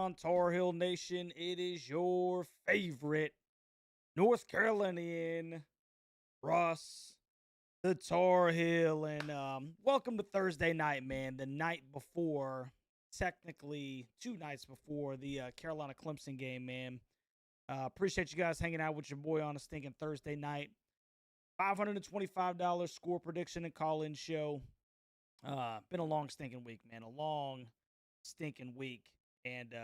on, Tar Heel Nation? It is your favorite North Carolinian, Russ, the Tar Heel. And welcome to Thursday night, man. The night before, technically 2 nights before the Carolina Clemson game, man. Appreciate you guys hanging out with your boy on a stinking Thursday night. $525 score prediction and call-in show. Been a long stinking week, man. A long stinking week. And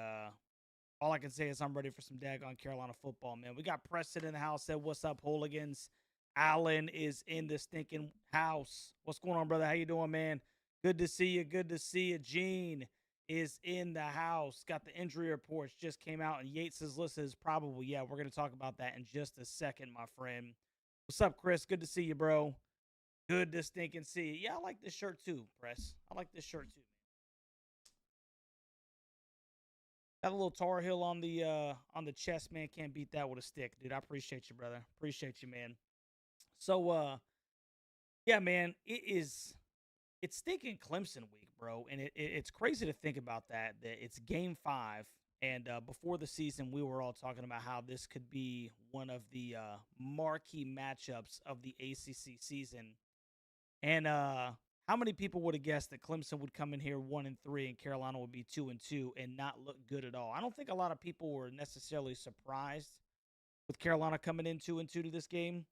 all I can say is I'm ready for some daggone Carolina football, man. We got Preston in the house. Said, what's up, hooligans? Allen is in the stinking house. What's going on, brother? How you doing, man? Good to see you. Good to see you. Gene is in the house. Got the injury reports just came out, and Yates' list is probable. Yeah, we're going to talk about that in just a second, my friend. What's up, Chris? Good to see you, bro. Good to stinking see you. Yeah, I like this shirt too, Press. I like this shirt too. Got a little Tar Heel on the chest, man. Can't beat that with a stick, dude. I appreciate you, brother. Appreciate you, man. So yeah, man, it's stinking Clemson week, bro. And it's crazy to think about that it's game 5. And before the season, we were all talking about how this could be one of the marquee matchups of the ACC season. And how many people would have guessed that Clemson would come in here 1-3 and Carolina would be 2-2 and not look good at all? I don't think a lot of people were necessarily surprised with Carolina coming in 2-2 to this game.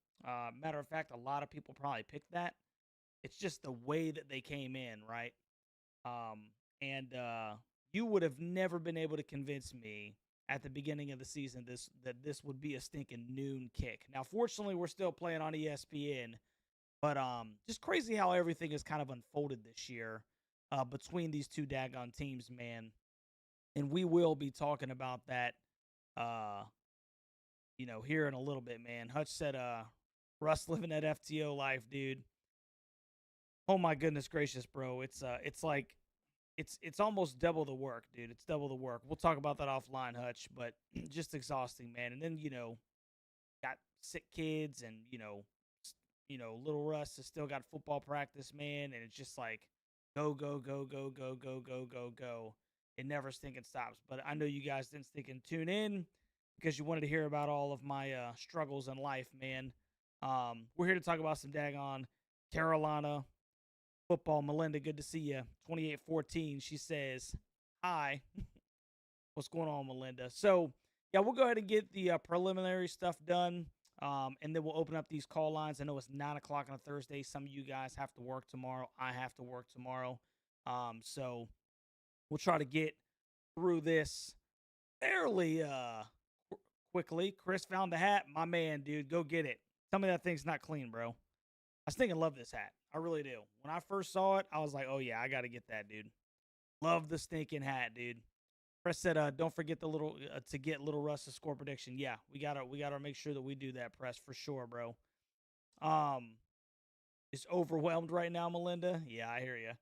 Matter of fact, a lot of people probably picked that. It's just the way that they came in, right? And you would have never been able to convince me at the beginning of the season that this would be a stinking noon kick. Now, fortunately, we're still playing on ESPN. But just crazy how everything has kind of unfolded this year between these two daggone teams, man. And we will be talking about that, uh, here in a little bit, man. Hutch said, Russ living that FTO life, dude. Oh my goodness gracious, bro. It's like it's almost double the work, dude. It's double the work. We'll talk about that offline, Hutch, but just exhausting, man. And then, got sick kids and, little Russ has still got football practice, man, and it's just like go, go, go, go, go, go, go, go, go. It never stinking stops. But I know you guys didn't stinking tune in because you wanted to hear about all of my struggles in life, man. We're here to talk about some daggone Carolina football. Melinda, good to see you. 2814, she says, hi. What's going on, Melinda? So, yeah, we'll go ahead and get the preliminary stuff done. And then we'll open up these call lines. I know it's 9 o'clock on a Thursday. Some of you guys have to work tomorrow. I have to work tomorrow. So we'll try to get through this fairly quickly. Chris found the hat. My man, dude, go get it. Tell me that thing's not clean, bro. I stinking love this hat. I really do. When I first saw it, I was like, oh, yeah, I got to get that, dude. Love the stinking hat, dude. Press said, don't forget the little to get little Russ's score prediction. Yeah, we gotta make sure that we do that, Press, for sure, bro. Is overwhelmed right now, Melinda. Yeah, I hear you.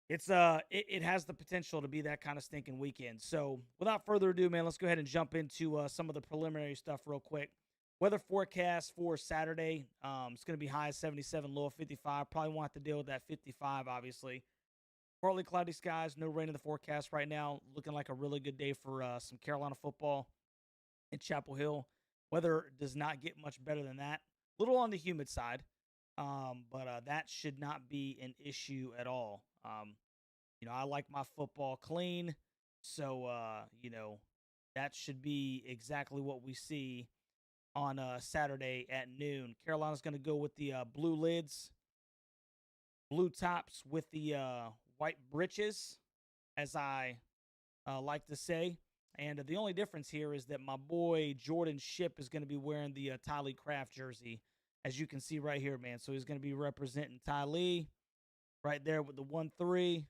It's it has the potential to be that kind of stinking weekend. So without further ado, man, let's go ahead and jump into some of the preliminary stuff real quick. Weather forecast for Saturday. It's gonna be high 77, low 55. Probably won't have to deal with that 55, obviously. Partly cloudy skies, no rain in the forecast right now. Looking like a really good day for some Carolina football in Chapel Hill. Weather does not get much better than that. A little on the humid side, but that should not be an issue at all. I like my football clean, so that should be exactly what we see on Saturday at noon. Carolina's going to go with the blue lids, blue tops with the white breeches, as I like to say. And the only difference here is that my boy Jordan Ship is going to be wearing the Ty Lee Craft jersey, as you can see right here, man. So he's going to be representing Ty Lee right there with the 1-3,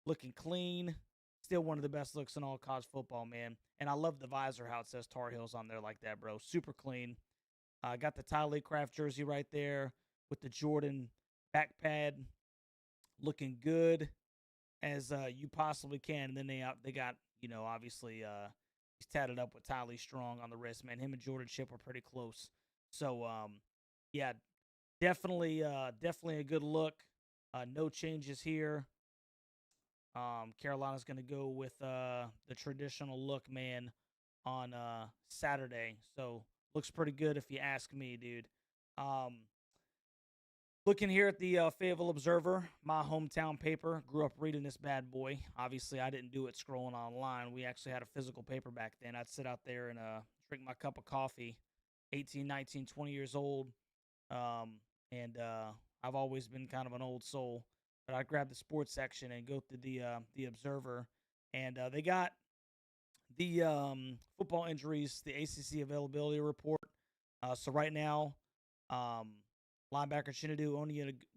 looking clean. Still one of the best looks in all college football, man. And I love the visor, how it says Tar Heels on there like that, bro. Super clean. Got the Ty Lee Craft jersey right there with the Jordan back pad, looking good as you possibly can. And then they got, obviously he's tatted up with Ty Lee Strong on the wrist, man. Him and Jordan Ship are pretty close. So yeah, definitely a good look. No changes here. Carolina's going to go with the traditional look, man, on Saturday. So looks pretty good if you ask me, dude. Um, Looking here at the Fayetteville Observer, my hometown paper. Grew up reading this bad boy. Obviously, I didn't do it scrolling online. We actually had a physical paper back then. I'd sit out there and drink my cup of coffee, 18, 19, 20 years old. Um, and I've always been kind of an old soul. But I'd grab the sports section and go through the Observer. And they got the football injuries, the ACC availability report. So right now, um, linebacker Chinadu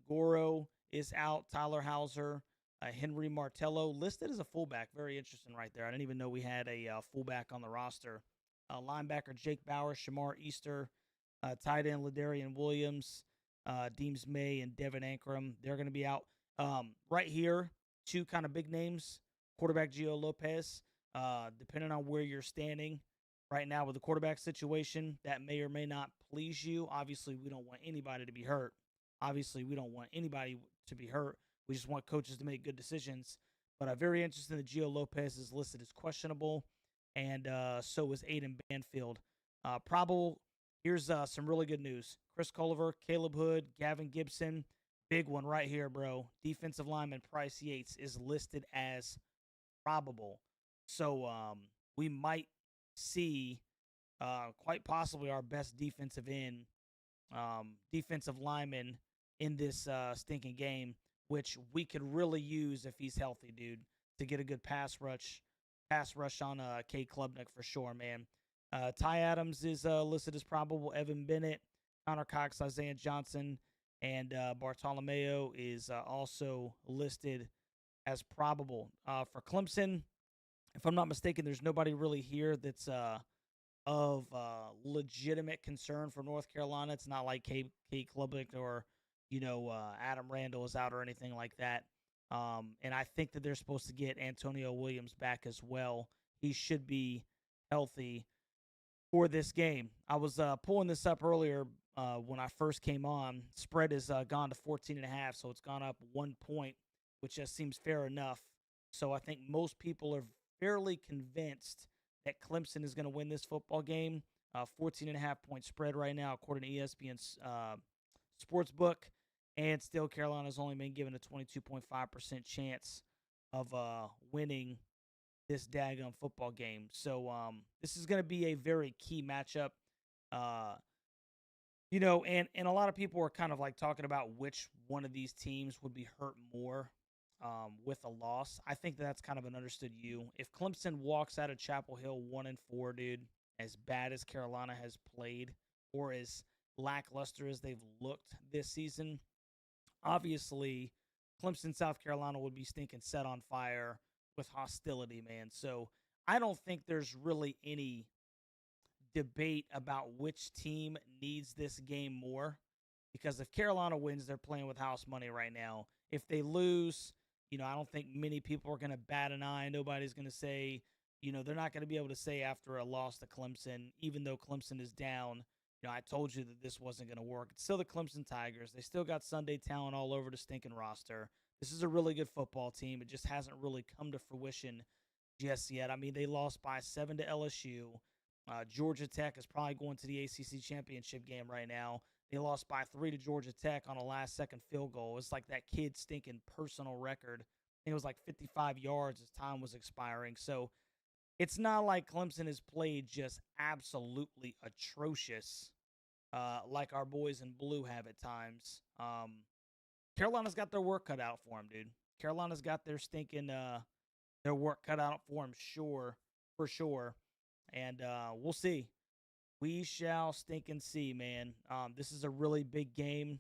Onyegoro is out. Tyler Hauser, Henry Martello listed as a fullback. Very interesting right there. I didn't even know we had a fullback on the roster. Linebacker Jake Bauer, Shamar Easter, tight end Ladarian Williams, Deems May, and Devin Ankrum. They're going to be out. Right here, two kind of big names. Quarterback Gio Lopez, depending on where you're standing right now with the quarterback situation, that may or may not please you. Obviously, we don't want anybody to be hurt. Obviously, we don't want anybody to be hurt. We just want coaches to make good decisions. But I'm very interested that Gio Lopez is listed as questionable, and so is Aiden Banfield. Probable. Here's some really good news. Chris Culliver, Caleb Hood, Gavin Gibson. Big one right here, bro. Defensive lineman Price Yates is listed as probable. So we might see quite possibly our best defensive end, defensive lineman in this stinking game, which we could really use if he's healthy, dude, to get a good pass rush on K Klubnik for sure, man. Ty Adams is listed as probable. Evan Bennett, Connor Cox, Isaiah Johnson, and Bartolomeo is also listed as probable. For Clemson, if I'm not mistaken, there's nobody really here that's of legitimate concern for North Carolina. It's not like Kate Klubnik or Adam Randall is out or anything like that. And I think that they're supposed to get Antonio Williams back as well. He should be healthy for this game. I was pulling this up earlier when I first came on. Spread has gone to 14.5, so it's gone up 1 point, which just seems fair enough. So I think most people are fairly convinced that Clemson is going to win this football game. 14.5 point spread right now, according to ESPN's Sportsbook. And still, Carolina's only been given a 22.5% chance of winning this daggone football game. So this is going to be a very key matchup. And a lot of people are kind of like talking about which one of these teams would be hurt more with a loss. I think that's kind of an understood view. If Clemson walks out of Chapel Hill 1-4, dude, as bad as Carolina has played or as lackluster as they've looked this season, obviously Clemson, South Carolina would be stinking set on fire with hostility, man. So I don't think there's really any debate about which team needs this game more, because if Carolina wins, they're playing with house money right now. If they lose, I don't think many people are going to bat an eye. Nobody's going to say, they're not going to be able to say after a loss to Clemson, even though Clemson is down, I told you that this wasn't going to work. It's still the Clemson Tigers. They still got Sunday talent all over the stinking roster. This is a really good football team. It just hasn't really come to fruition just yet. I mean, they lost by 7 to LSU. Georgia Tech is probably going to the ACC championship game right now. They lost by 3 to Georgia Tech on a last-second field goal. It's like that kid's stinking personal record. I think it was like 55 yards as time was expiring. So it's not like Clemson has played just absolutely atrocious like our boys in blue have at times. Carolina's got their work cut out for them, dude. Carolina's got their stinking their work cut out for them, for sure. And we'll see. We shall stink and see, man. This is a really big game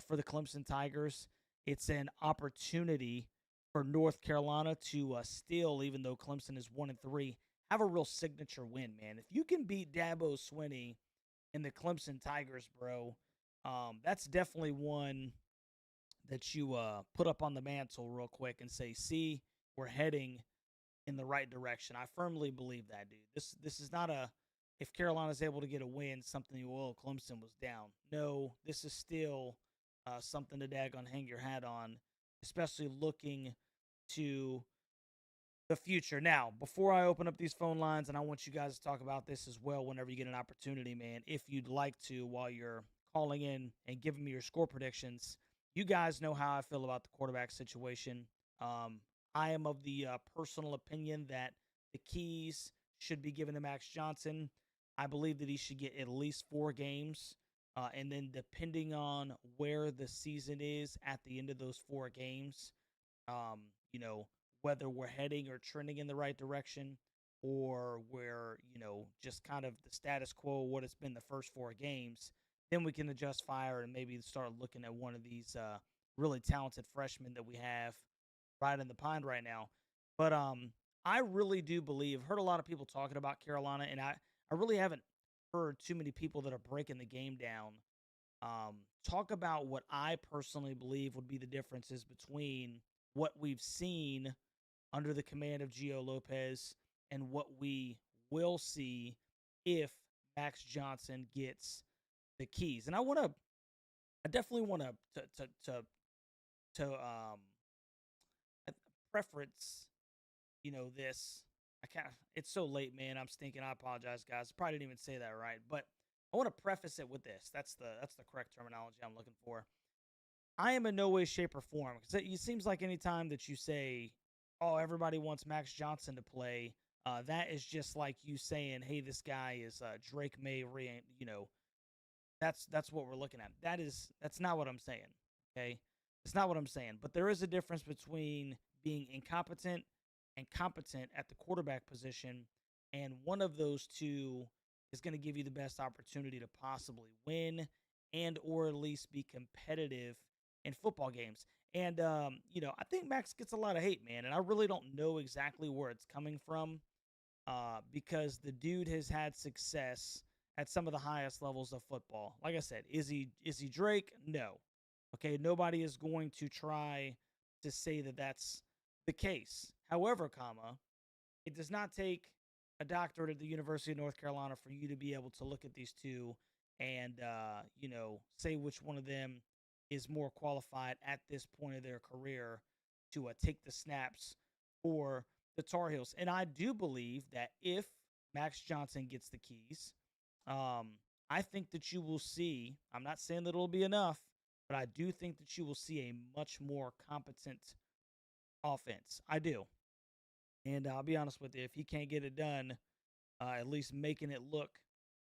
for the Clemson Tigers. It's an opportunity for North Carolina to steal, even though Clemson is 1-3, have a real signature win, man. If you can beat Dabo Swinney and the Clemson Tigers, bro, that's definitely one that you put up on the mantle real quick and say, see, we're heading in the right direction. I firmly believe that, dude. This is not a, if Carolina's able to get a win, something, well, Clemson was down. No, this is still something to daggone hang your hat on, especially looking to the future. Now, before I open up these phone lines, and I want you guys to talk about this as well whenever you get an opportunity, man, if you'd like to, while you're calling in and giving me your score predictions, you guys know how I feel about the quarterback situation. Um, I am of the personal opinion that the keys should be given to Max Johnson. I believe that he should get at least 4 games. And then, depending on where the season is at the end of those 4 games, um, you know, whether we're heading or trending in the right direction, or we're, just kind of the status quo, what it's been the first 4 games, then we can adjust fire and maybe start looking at one of these really talented freshmen that we have right in the pond right now. But I really do believe, heard a lot of people talking about Carolina, and I really haven't heard too many people that are breaking the game down talk about what I personally believe would be the differences between what we've seen under the command of Gio Lopez and what we will see if Max Johnson gets the keys. And I definitely want to preference, this. It's so late, man. I'm stinking. I apologize, guys. Probably didn't even say that right, but I want to preface it with this. That's the correct terminology I'm looking for. I am in no way, shape, or form, because it seems like anytime that you say, "Oh, everybody wants Max Johnson to play," that is just like you saying, "Hey, this guy is Drake May." That's what we're looking at. That's not what I'm saying. Okay, it's not what I'm saying. But there is a difference between being incompetent and competent at the quarterback position, and one of those two is going to give you the best opportunity to possibly win and or at least be competitive in football games. And I think Max gets a lot of hate, man, and I really don't know exactly where it's coming from because the dude has had success at some of the highest levels of football. Like I said, is he Drake? No. Okay, nobody is going to try to say that that's the case. However, it does not take a doctorate at the University of North Carolina for you to be able to look at these two and say which one of them is more qualified at this point of their career to take the snaps for the Tar Heels. And I do believe that if Max Johnson gets the keys, um, I think that you will see. I'm not saying that it'll be enough, but I do think that you will see a much more competent offense. I do. And I'll be honest with you, if he can't get it done, at least making it look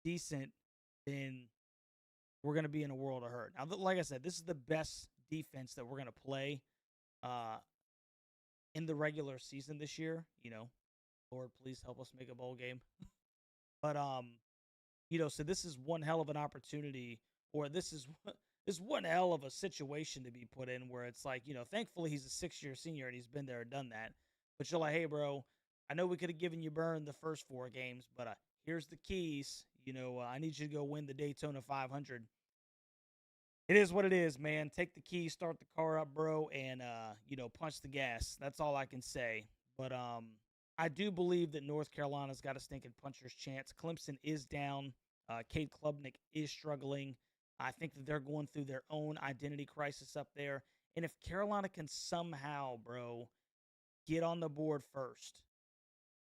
decent, then we're going to be in a world of hurt. Now, like I said, this is the best defense that we're going to play uh, in the regular season this year. Lord, please help us make a bowl game. But so this is one hell of an opportunity, or this one hell of a situation to be put in, where it's like, thankfully he's a 6-year senior and he's been there and done that. But you're like, hey, bro, I know we could have given you burn the first 4 games, but here's the keys. I need you to go win the Daytona 500. It is what it is, man. Take the keys, start the car up, bro, and punch the gas. That's all I can say. But I do believe that North Carolina's got a stinking puncher's chance. Clemson is down. Cade Klubnik is struggling. I think that they're going through their own identity crisis up there. And if Carolina can somehow, bro, get on the board first,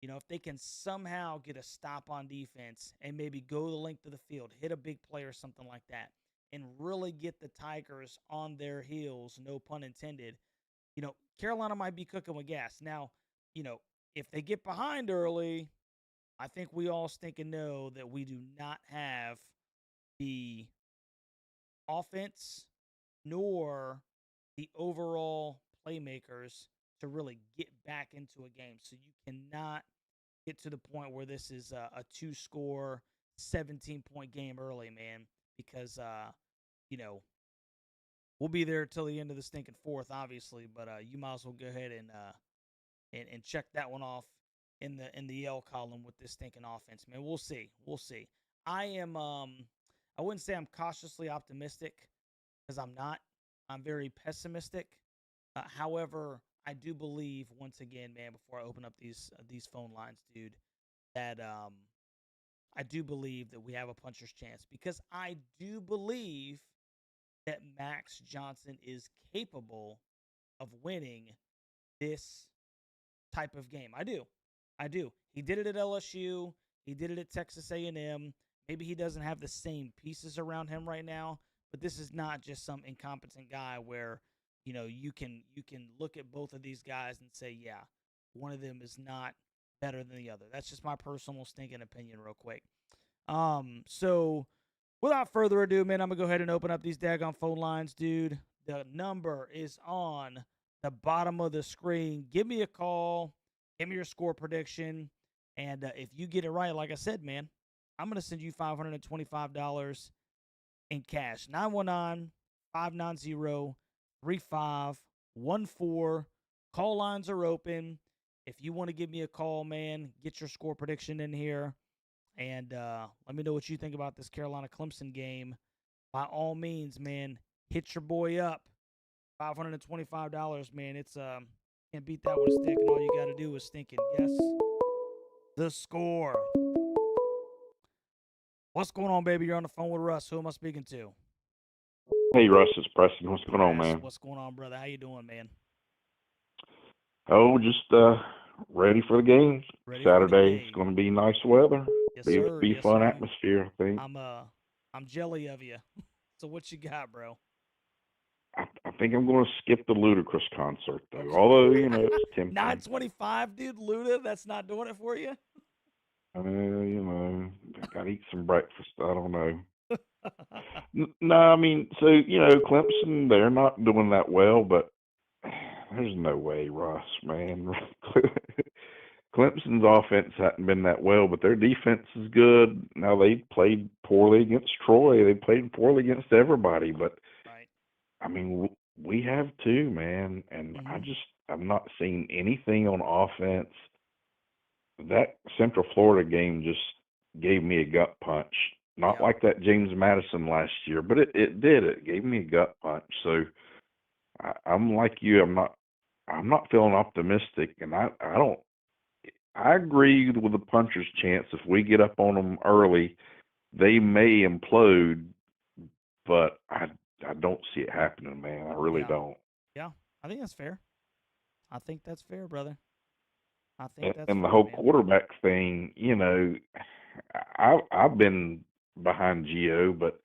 if they can somehow get a stop on defense and maybe go the length of the field, hit a big play or something like that, and really get the Tigers on their heels, no pun intended, Carolina might be cooking with gas. Now, if they get behind early, I think we all stink and know that we do not have the offense nor the overall playmakers to really get back into a game. So you cannot get to the point where this is a 2-score, 17-point game early, man, because, you know, we'll be there till the end of the stinking fourth, obviously, but you might as well go ahead and check that one off in the L column with this stinking offense, man. We'll see. We'll see. I wouldn't say I'm cautiously optimistic because I'm not. I'm very pessimistic. However, I do believe once again, man, before I open up these phone lines, dude, that I do believe that we have a puncher's chance because I do believe that Max Johnson is capable of winning this type of game. I do. I do. He did it at LSU. He did it at Texas A&M. Maybe he doesn't have the same pieces around him right now, but this is not just some incompetent guy where, you can look at both of these guys and say, yeah, one of them is not better than the other. That's just my personal stinking opinion real quick. So without further ado, man, I'm gonna go ahead and open up these daggone phone lines, dude. The number is on the bottom of the screen. Give me a call. Give me your score prediction. And if you get it right, like I said, man, I'm going to send you $525 in cash. 919-590-3514. Call lines are open. If you want to give me a call, man, get your score prediction in here. And let me know what you think about this Carolina Clemson game. By all means, man, hit your boy up. $525, man. It's can't beat that with a stick, and all you got to do is stinking guess the score. What's going on, baby? You're on the phone with Russ. Who am I speaking to? Hey, Russ, it's Preston. What's going on, man? What's going on, brother? How you doing, man? Oh, just ready for the game. Saturday, it's going to be nice weather. Yes, sir. Be fun atmosphere, I think. I'm jelly of you. So what you got, bro? I think I'm going to skip the Ludacris concert, though. Okay. Although, it's tempting. 9:25, dude. Luda, that's not doing it for you? I got to eat some breakfast. I don't know. No, I mean, so, Clemson, they're not doing that well, but there's no way, Ross, man. Clemson's offense hasn't been that well, but their defense is good. Now, they played poorly against Troy. They played poorly against everybody, but, right. I mean, we have too, man, and I'm not seeing anything on offense. That Central Florida game just gave me a gut punch. Not like that James Madison last year, but it did. It gave me a gut punch. So I'm like you. I'm not feeling optimistic, and I agree with the puncher's chance. If we get up on them early, they may implode, but I don't see it happening, man. I really don't. Yeah, I think that's fair. I think that's fair, brother. I think that's and the fair, whole man. quarterback thing, I've been behind Gio, but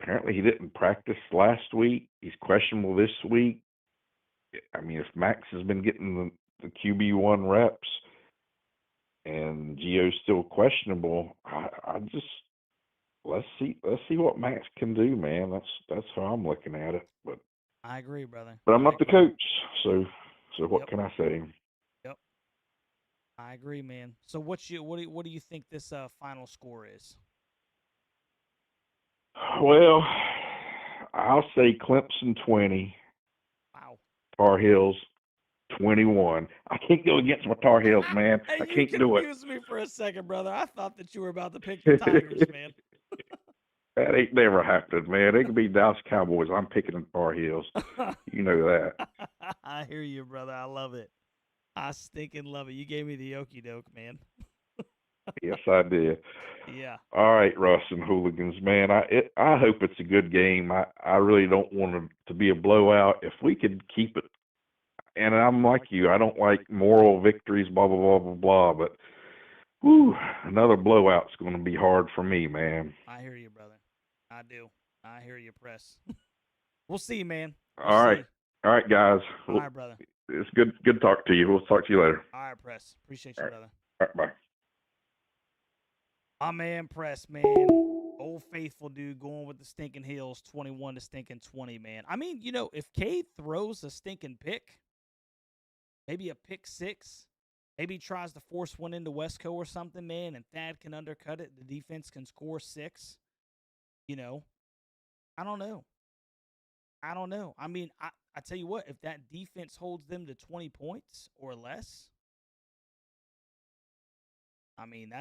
apparently he didn't practice last week. He's questionable this week. I mean, if Max has been getting the QB1 reps and Gio's still questionable, I just let's see what Max can do, man. That's how I'm looking at it. But I agree, brother. But I'm not the coach, so what can I say? Yep. I agree, man. So what do you think this final score is? Well, I'll say Clemson 20. Wow. Tar Heels 21. I can't go against my Tar Heels, man. Hey, I can't do it. You confused me for a second, brother. I thought that you were about to pick the Tigers, man. That ain't never happened, man. They could be Dallas Cowboys. I'm picking the Tar Heels. You know that. I hear you, brother. I love it. I stinking love it. You gave me the okie doke, man. Yes, I did. Yeah. All right, Russ and Hooligans, man. I hope it's a good game. I really don't want it to be a blowout. If we could keep it, and I'm like you, I don't like moral victories, blah, blah, blah, blah, blah, but another blowout's going to be hard for me, man. I hear you, brother. I do. I hear you, Press. We'll see, man. All right, guys. All right, brother. It's good to talk to you. We'll talk to you later. All right, Press. Appreciate you, brother. All right, bye. My man, Press, man. Old faithful dude going with the stinking Heels, 21 to stinking 20, man. I mean, if Cade throws a stinking pick, maybe a pick six, maybe he tries to force one into Wesco or something, man, and Thad can undercut it, the defense can score 6, I don't know. I mean, I tell you what, if that defense holds them to 20 points or less, I mean,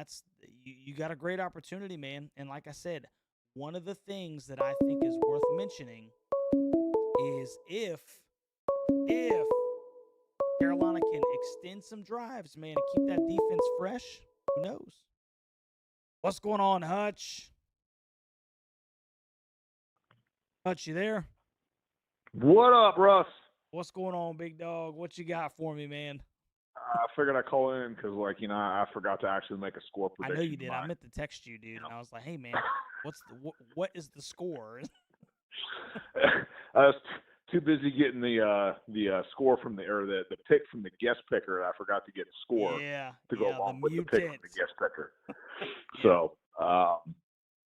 you got a great opportunity, man. And like I said, one of the things that I think is worth mentioning is if Carolina can extend some drives, man, and keep that defense fresh, who knows? What's going on, Hutch? Hutch, you there? What up, Russ? What's going on, big dog? What you got for me, man? I figured I'd call in because, I forgot to actually make a score I know you prediction did. I tonight. meant to text you, dude, You and I was like, "Hey, man, what is the score?" know, I was too busy getting the score from the pick from the guest picker. I forgot to get a score Yeah, to go yeah, the along with the pick from the mutant. guest picker. Yeah, So,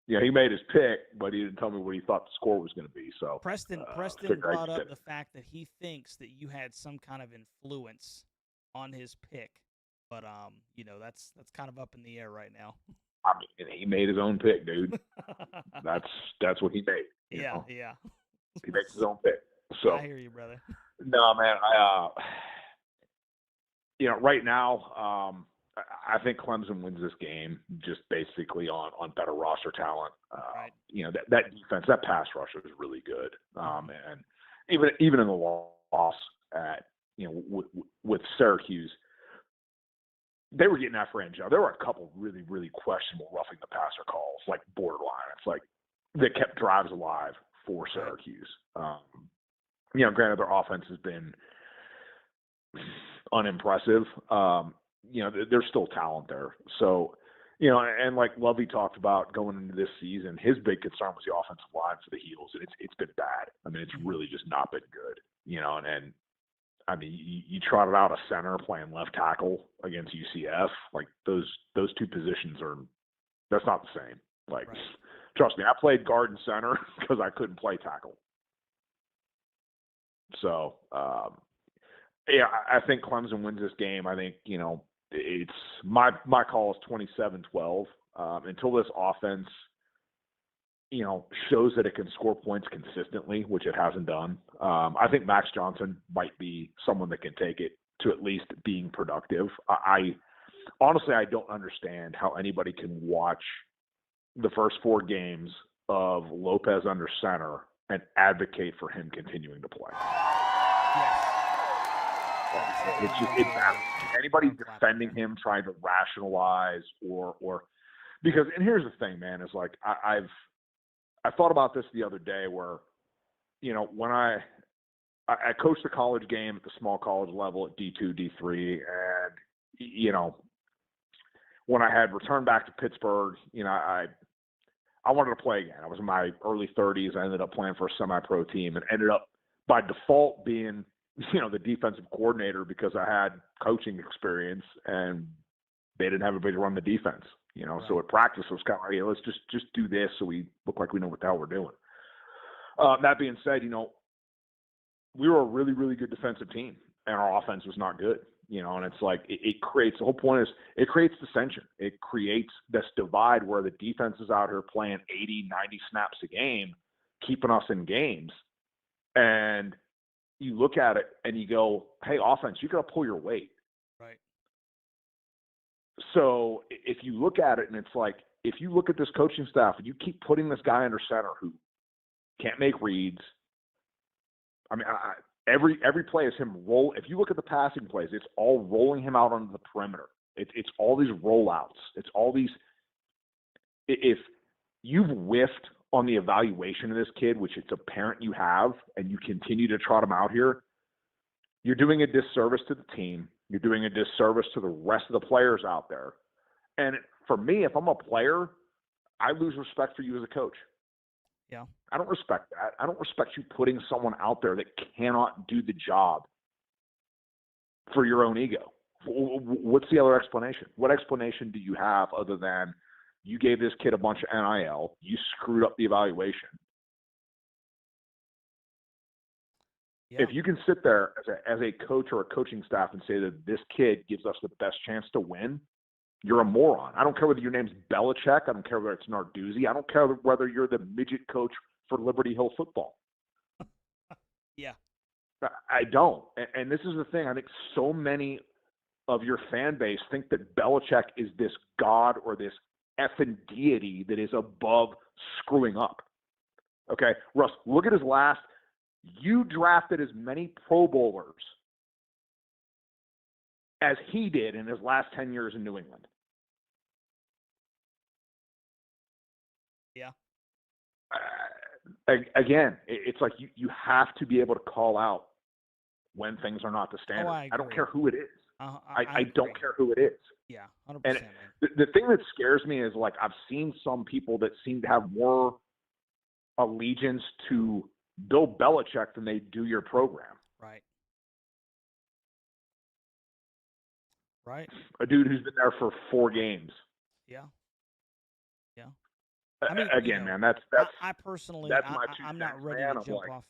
he made his pick, but he didn't tell me what he thought the score was going to be. So, Preston figured I'd brought spin up it. the fact that he thinks that you had some kind of influence on his pick, but that's kind of up in the air right now. I mean, he made his own pick, dude. That's what he made. Yeah, yeah. He makes his own pick. I So, hear you, brother. no, man, right now, I think Clemson wins this game just basically on better roster talent. Right. That defense, that pass rusher is really good. Mhm. And even in the loss at with Syracuse, they were getting after Angel. There were a couple really really questionable roughing the passer calls, like borderline. It's like they kept drives alive for Right. Syracuse. Granted their offense has been unimpressive. There's still talent there. So, and like Lovey talked about going into this season, his big concern was the offensive line for the Heels, and it's been bad. I mean, it's Mhm. really just not been good. And I mean, you trotted out a center playing left tackle against UCF. Like those two positions that's not the same. Like, Right. trust me, I played guard and center because I couldn't play tackle. So, yeah, I think Clemson wins this game. I think, it's my call is 27-12. Until this offense, shows that it can score points consistently, which it hasn't done. I think Max Johnson might be someone that can take it to at least being productive. I honestly, I don't understand how anybody can watch the first four games of Lopez under center and advocate for him continuing to play. Yes. It's anybody Arm clapping defending there. him, trying to rationalize or because, and here's the thing, man, is like I thought about this the other day where when I coached the college game at the small college level at D2, D3, and when I had returned back to Pittsburgh, I wanted to play again. I was in my early 30s. I ended up playing for a semi-pro team and ended up by default being, the defensive coordinator because I had coaching experience and they didn't have anybody to run the defense. So Right. at practice it was kind of like, hey, let's just do this so we look like we know what the hell we're doing. That being said, we were a really, really good defensive team and our offense was not good. And Yeah. it's like it creates, the whole point is it creates dissension. It creates this divide where the defense is out here playing 80, 90 snaps a game, keeping us in games. And you look at it and you go, hey, offense, you got to pull your weight. Right. So if you look at it and it's like, if you look at this coaching staff and you keep putting this guy under center who can't make reads, I mean, every play is him roll. If you look at the passing plays, it's all rolling him out onto the perimeter. It's all these rollouts. It's all these. If you've whiffed on the evaluation of this kid, which it's apparent you have, and you continue to trot him out here, you're doing a disservice to the team. You're doing a disservice to the rest of the players out there. And for me, if I'm a player, I lose respect for you as a coach. Yeah. I don't respect that. I don't respect you putting someone out there that cannot do the job for your own ego. What's the other explanation? What explanation do you have other than you gave this kid a bunch of NIL, you screwed up the evaluation? Yeah. If you can sit there as a coach or a coaching staff and say that this kid gives us the best chance to win, you're a moron. I don't care whether your name's Belichick. I don't care whether it's Narduzzi. I don't care whether you're the midget coach for Liberty Hill football. Yeah. I don't. And this is the thing. I think so many of your fan base think that Belichick is this god or this effing deity that is above screwing up. Okay, Russ, look at his last. You drafted as many Pro Bowlers as he did in his last 10 years in New England. Yeah. Again, it's like you have to be able to call out when things are not the Oh, standard. I I don't agree. care who it is. I I don't agree. care who it is. Yeah, And 100%, man. the thing that scares me is like I've seen some people that seem to have more allegiance to Bill Belichick than they do your program. Right. Right. A dude who's been there for 4 games. Yeah. Yeah. I mean, Again, man, that's I personally, that's my 2 I'm not cents, ready man. to I'm jump like, off.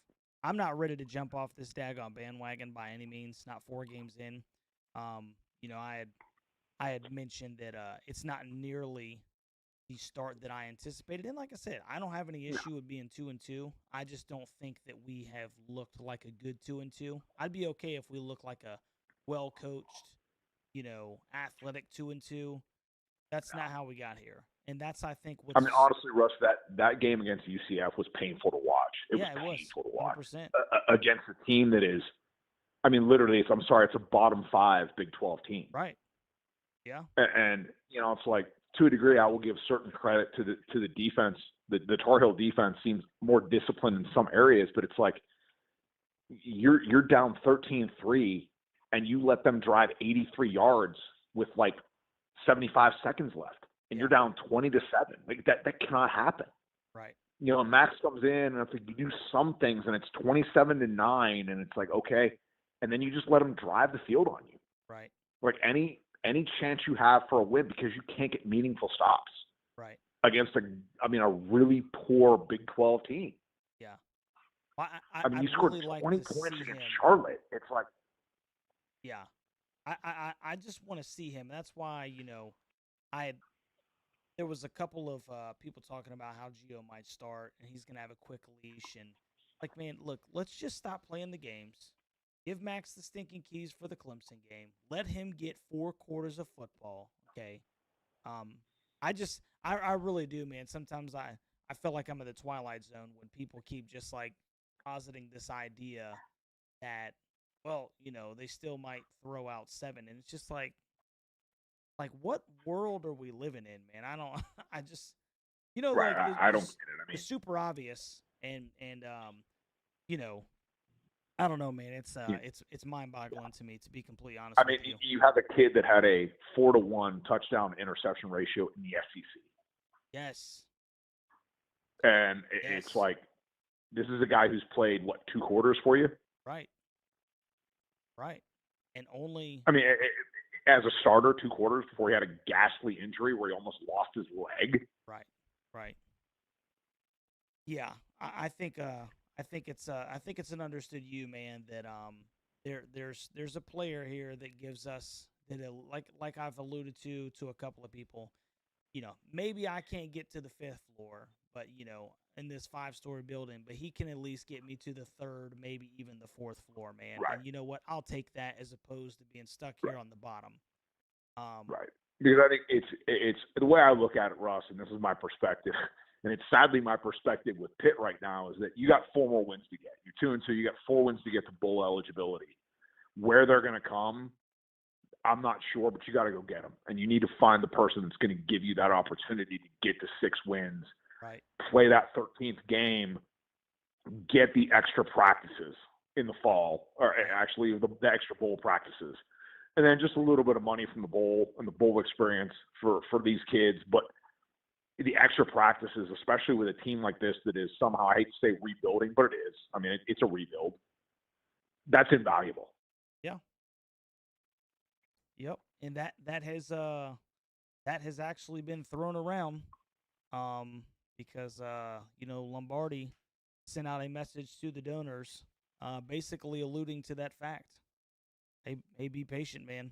I'm not ready to jump off this daggone bandwagon by any means. Not 4 games in. Um, I had mentioned that it's not nearly the start that I anticipated. And like I said, I don't have any issue with being 2-2. I just don't think that we have looked like a good 2-2. I'd be okay if we look like a well coached, athletic 2-2. That's not how we got here. And that's, I think, I mean, what's honestly, Russ, that game against UCF was painful to watch. It was yeah, it was painful to watch 100%. against a team that is, I mean, literally, I'm sorry, it's a bottom 5 Big 12 team. Right. Yeah. And it's like, to a degree, I will give certain credit to the defense. The Tar Heel defense seems more disciplined in some areas, but it's like you're down 13-3 and you let them drive 83 yards with like 75 seconds left, and you're down 20-7. Like that cannot happen. Right. And Max comes in and it's like you do some things and it's 27-9, and it's like, okay, and then you just let them drive the field on you. Right. Like any chance you have for a win, because you can't get meaningful stops. Right. Against a really poor Big 12 team. Yeah. Well, I mean, you I'd scored really like 20 to points see against him. Charlotte. It's like, yeah, I just want to see him. That's why there was a couple of people talking about how Gio might start and he's gonna have a quick leash, and like, man, look, let's just stop playing the games. Give Max the stinking keys for the Clemson game. Let him get 4 quarters of football. Okay. Um, I really do, man. Sometimes I feel like I'm in the twilight zone when people keep just like positing this idea that, well, they still might throw out 7, and it's just like what world are we living in, man? I don't. I just, right, like I don't get it. I the mean, super obvious, and you know, I don't know, man. It's mind boggling to me, to be completely honest I with mean, you. you have a kid that had a 4-to-1 touchdown interception ratio in the SEC, Yes. and Yes. it's like, this is a guy who's played what, 2 quarters for you? Right. Right. And only. I mean, as a starter, 2 quarters before he had a ghastly injury where he almost lost his leg. Right. Right. Yeah. I think. I think it's an understood man that there's a player here that gives us that like I've alluded to a couple of people. Maybe I can't get to the 5th floor, but in this 5-story building, but he can at least get me to the 3rd, maybe even the 4th floor, man. Right. And you know what? I'll take that as opposed to being stuck here on the bottom. Right. Because I think it's the way I look at it, Russ, and this is my perspective, and it's sadly my perspective with Pitt right now, is that you got 4 more wins to get. You're 2-2. You got 4 wins to get to bowl eligibility. Where they're going to come, I'm not sure, but you got to go get them, and you need to find the person that's going to give you that opportunity to get to 6 wins. Right. Play that 13th game, get the extra practices in the fall, or actually the extra bowl practices, and then just a little bit of money from the bowl and the bowl experience for these kids. But the extra practices, especially with a team like this that is somehow, I hate to say rebuilding, but it is. I mean, it's a rebuild. That's invaluable. Yeah. Yep. And that has actually been thrown around, because Lombardi sent out a message to the donors, basically alluding to that fact. Hey, be patient, man,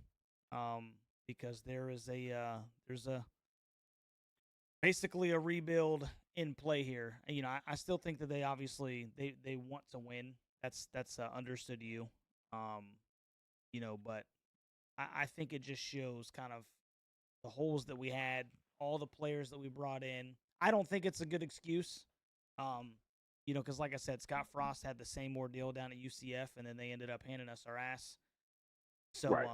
because there's a basically a rebuild in play here. And, I still think that they obviously they want to win. That's understood to you, but I think it just shows kind of the holes that we had, all the players that we brought in. I don't think it's a good excuse, because like I said, Scott Frost had the same ordeal down at UCF, and then they ended up handing us our ass. So, Right.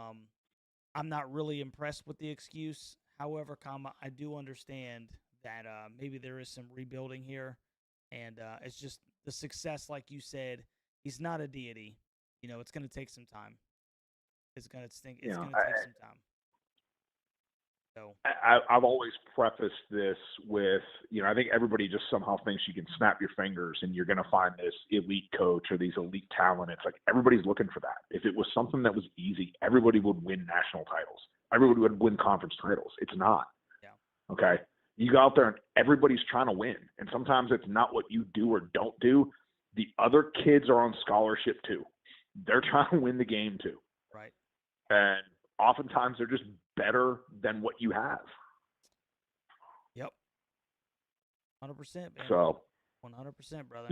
I'm not really impressed with the excuse. However, I do understand that maybe there is some rebuilding here, and it's just the success, like you said. He's not a deity. it's going to take some time. It's going to You know, take some time. So I've always prefaced this with, I think everybody just somehow thinks you can snap your fingers and you're going to find this elite coach or these elite talent. It's like everybody's looking for that. If it was something that was easy, everybody would win national titles. Everybody would win conference titles. It's not. Yeah. Okay. You go out there and everybody's trying to win. And sometimes it's not what you do or don't do. The other kids are on scholarship too. They're trying to win the game too. Right. And oftentimes they're just better than what you have. Yep. 100%, man. So 100%, brother.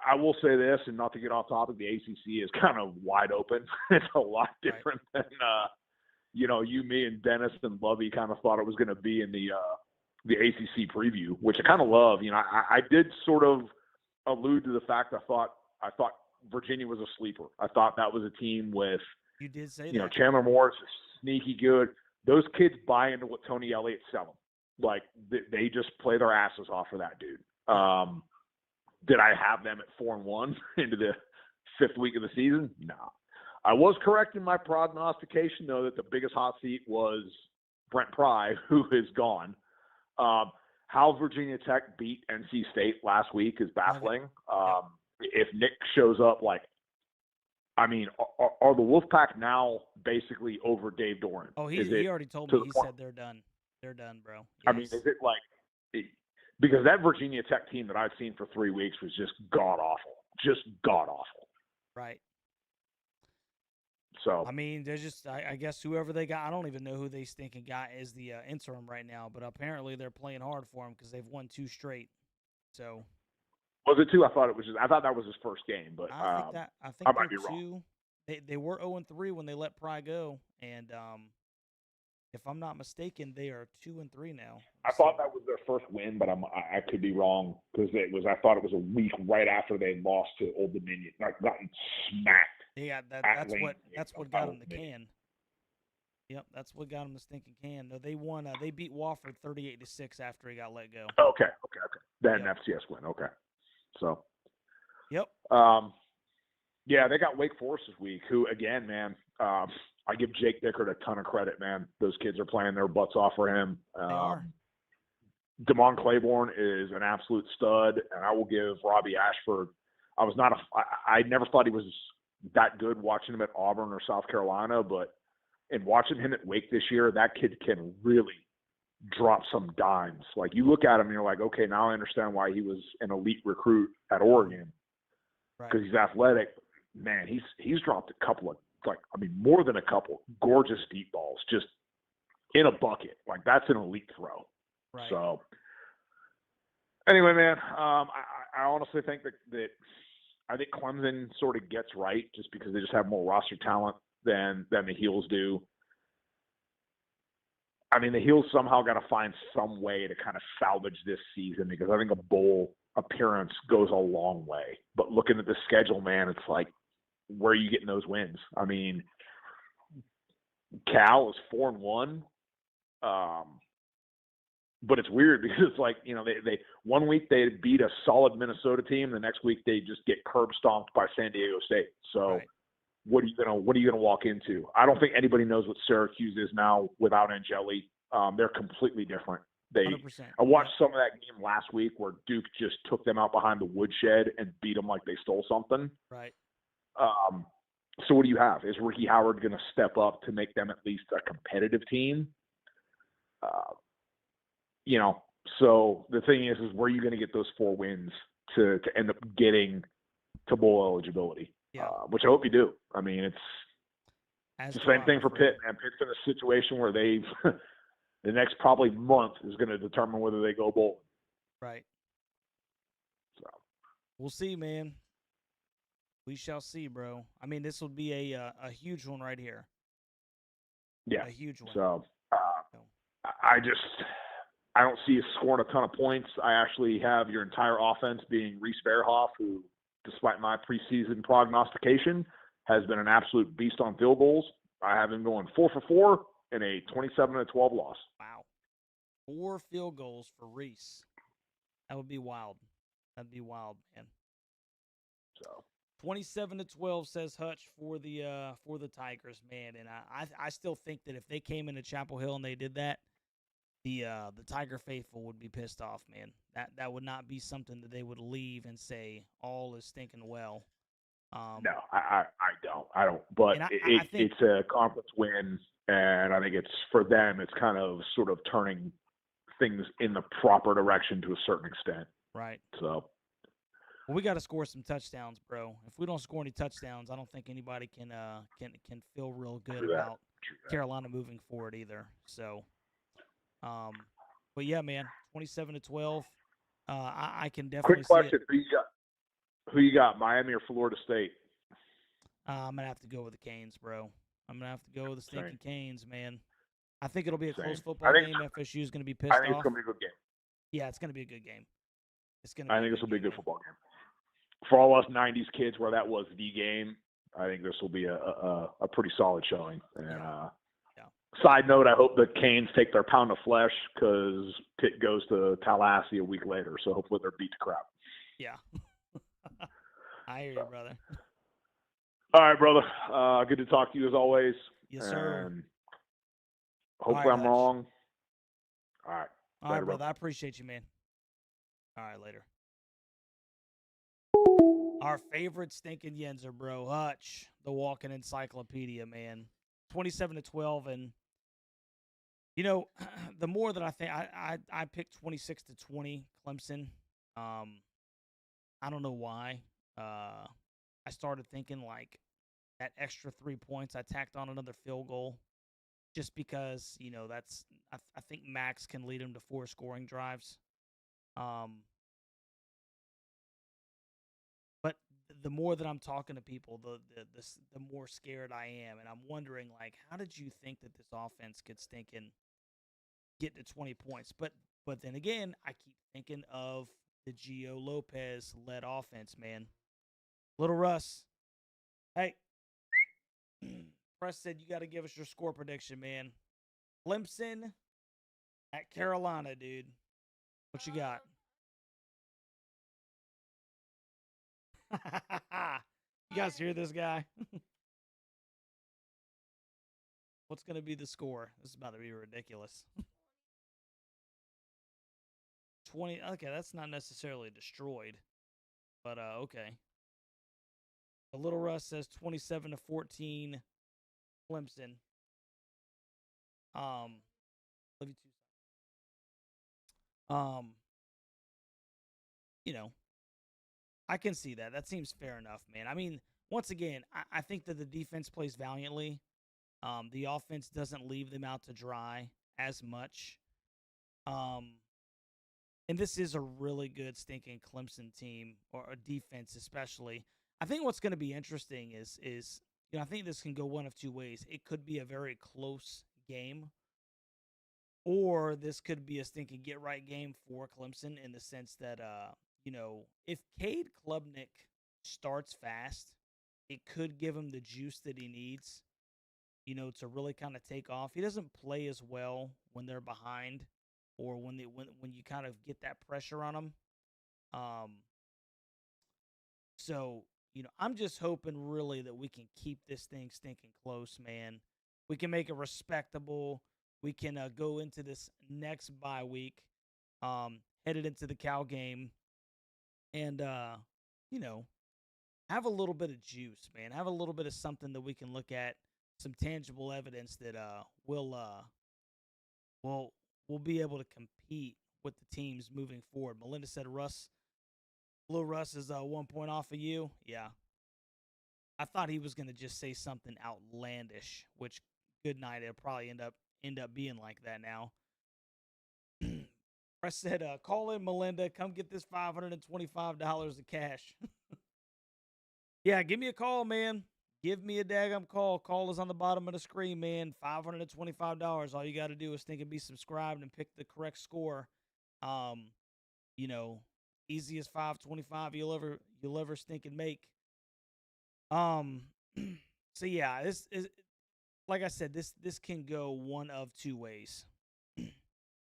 I will say this, and not to get off topic, the ACC is kind of wide open. It's a lot different than you, me, and Dennis and Lovey kind of thought it was going to be in the ACC preview, which I kind of love. I did sort of allude to the fact I thought Virginia was a sleeper. I thought that was a team with, you did say that. Chandler Morris is sneaky good. Those kids buy into what Tony Elliott's selling. Like they just play their asses off for that dude. Did I have them at 4-1 into the 5th week of the season? No. I was correct in my prognostication, though, that the biggest hot seat was Brent Pry, who is gone. How Virginia Tech beat NC State last week is baffling. If Nick shows up, are the Wolfpack now basically over Dave Doran? Oh, he already told me. He said they're done. They're done, bro. Yes. I mean, is it because that Virginia Tech team that I've seen for 3 weeks was just god-awful. Just god-awful. Right. So I mean, they're just I guess whoever they got, I don't even know who they stinking got as the interim right now, but apparently they're playing hard for him because they've won 2 straight. So was it 2? I thought that was his first game, but I think I might be 2. wrong. They were 0-3 when they let Pry go, and if I'm not mistaken, they are 2-3 now. I thought that was their first win, but I could be wrong because I thought it was a week right after they lost to Old Dominion, gotten smacked. Yeah, that's what got them the can. Yep, that's what got them the stinking can. No, they won. They beat Wofford 38-6 after he got let go. Okay. Then FCS win. Okay. So. Yep. Yeah, they got Wake Forest this week. Who again, man? I give Jake Dickert a ton of credit, man. Those kids are playing their butts off for him. They are. Damon Claiborne is an absolute stud, and I will give Robbie Ashford. I never thought he was that good watching him at Auburn or South Carolina, but in watching him at Wake this year, that kid can really drop some dimes. Like you look at him and you're like, okay, now I understand why he was an elite recruit at Oregon because he's athletic. Man, he's dropped a couple of more than a couple gorgeous deep balls just in a bucket. Like that's an elite throw. Right. So anyway, man, I honestly think that I think Clemson sort of gets right just because they just have more roster talent than the Heels do. I mean, the Heels somehow got to find some way to kind of salvage this season because I think a bowl appearance goes a long way. But looking at the schedule, man, it's like, where are you getting those wins? I mean, Cal is 4-1. But it's weird because it's like, they 1 week they beat a solid Minnesota team, the next week they just get curb stomped by San Diego State. So what are you gonna walk into? I don't think anybody knows what Syracuse is now without Angeli. They're completely different. 100%. I watched some of that game last week where Duke just took them out behind the woodshed and beat them like they stole something. Right. So what do you have? Is Ricky Howard going to step up to make them at least a competitive team? So the thing is where are you going to get those 4 wins to end up getting to bowl eligibility? Yeah. Which I hope you do. I mean, it's the same thing for Pitt, man. Pitt's in a situation where they've the next probably month is going to determine whether they go bowl. Right. So we'll see, man. We shall see, bro. I mean, this will be a huge one right here. Yeah. A huge one. So I don't see us scoring a ton of points. I actually have your entire offense being Reese Fairhoff, who, despite my preseason prognostication, has been an absolute beast on field goals. I have him going 4 for 4 in a 27-12 loss. Wow. 4 field goals for Reese. That would be wild. That'd be wild, man. So 27-12 says Hutch for the Tigers, man. And I still think that if they came into Chapel Hill and they did that, the Tiger faithful would be pissed off, man. That would not be something that they would leave and say all is stinking well. No, I don't. But And I think it's a conference win, and I think it's for them. It's kind of sort of turning things in the proper direction to a certain extent. right. So Well, we got to score some touchdowns, bro. If we don't score any touchdowns, I don't think anybody can feel real good true that. about Carolina moving forward either. So, but yeah, man, 27-12. I can definitely Quick see question: it. Who you got? Miami or Florida State? I'm gonna have to go with the Canes, bro. I'm gonna have to go with the stinking Same. Canes, man. I think it'll be a close Same. football game. FSU is gonna be pissed I think it's off. going to be a good game. Yeah, it's gonna be a good game. It's gonna. I think this will be a good football game. For all us '90s kids, where that was the game, I think this will be a pretty solid showing. And Yeah. Side note: I hope the Canes take their pound of flesh because Pitt goes to Tallahassee a week later. So hopefully they're beat to crap. Yeah. I hear you, brother. All right, brother. Good to talk to you as always. Yes, sir. And hopefully right, I'm Hutch. wrong. All right. All Later, right, brother. bro. I appreciate you, man. All right, later. Our favorite stinking Yenzer, bro. Hutch, the walking encyclopedia, man. 27-12. And, you know, the more that I think, I picked 26-20 Clemson. I don't know why. I started thinking like that extra 3 points. I tacked on another field goal just because, you know, that's, I think Max can lead him to 4 scoring drives. But the more that I'm talking to people, the more scared I am, and I'm wondering like, how did you think that this offense could stink and get to 20 points? But then again, I keep thinking of the Gio Lopez led offense, man. Little Russ, hey, Press said you got to give us your score prediction, man. Clemson at Carolina, dude. What you got? You guys hear this guy? What's going to be the score? This is about to be ridiculous. 20. Okay, that's not necessarily destroyed, but okay. The Little Russ says 27-14 Clemson. Love you too. You know, I can see that. That seems fair enough, man. I mean, once again, I think that the defense plays valiantly. The offense doesn't leave them out to dry as much. And this is a really good stinking Clemson team, or a defense especially. I think what's going to be interesting is you know, I think this can go one of two ways. It could be a very close game, or this could be a stinking get right game for Clemson in the sense that you know, if Cade Klubnik starts fast, it could give him the juice that he needs, you know, to really kind of take off. He doesn't play as well when they're behind, or when you kind of get that pressure on them. So, you know, I'm just hoping really that we can keep this thing stinking close, man. We can make it respectable. We can go into this next bye week, headed into the Cal game, and you know, have a little bit of juice, man. Have a little bit of something that we can look at, some tangible evidence that we'll be able to compete with the teams moving forward. Melinda said Little Russ is 1 point off of you. Yeah. I thought he was going to just say something outlandish, which good night. It'll probably end up being like that now. Press said, call in Melinda. Come get this $525 of cash. Yeah, give me a call, man. Give me a daggum call. Call is on the bottom of the screen, man. $525. All you got to do is think and be subscribed and pick the correct score. You know, easiest 525 you'll ever stink and make. So yeah, this is, like I said, this can go one of two ways.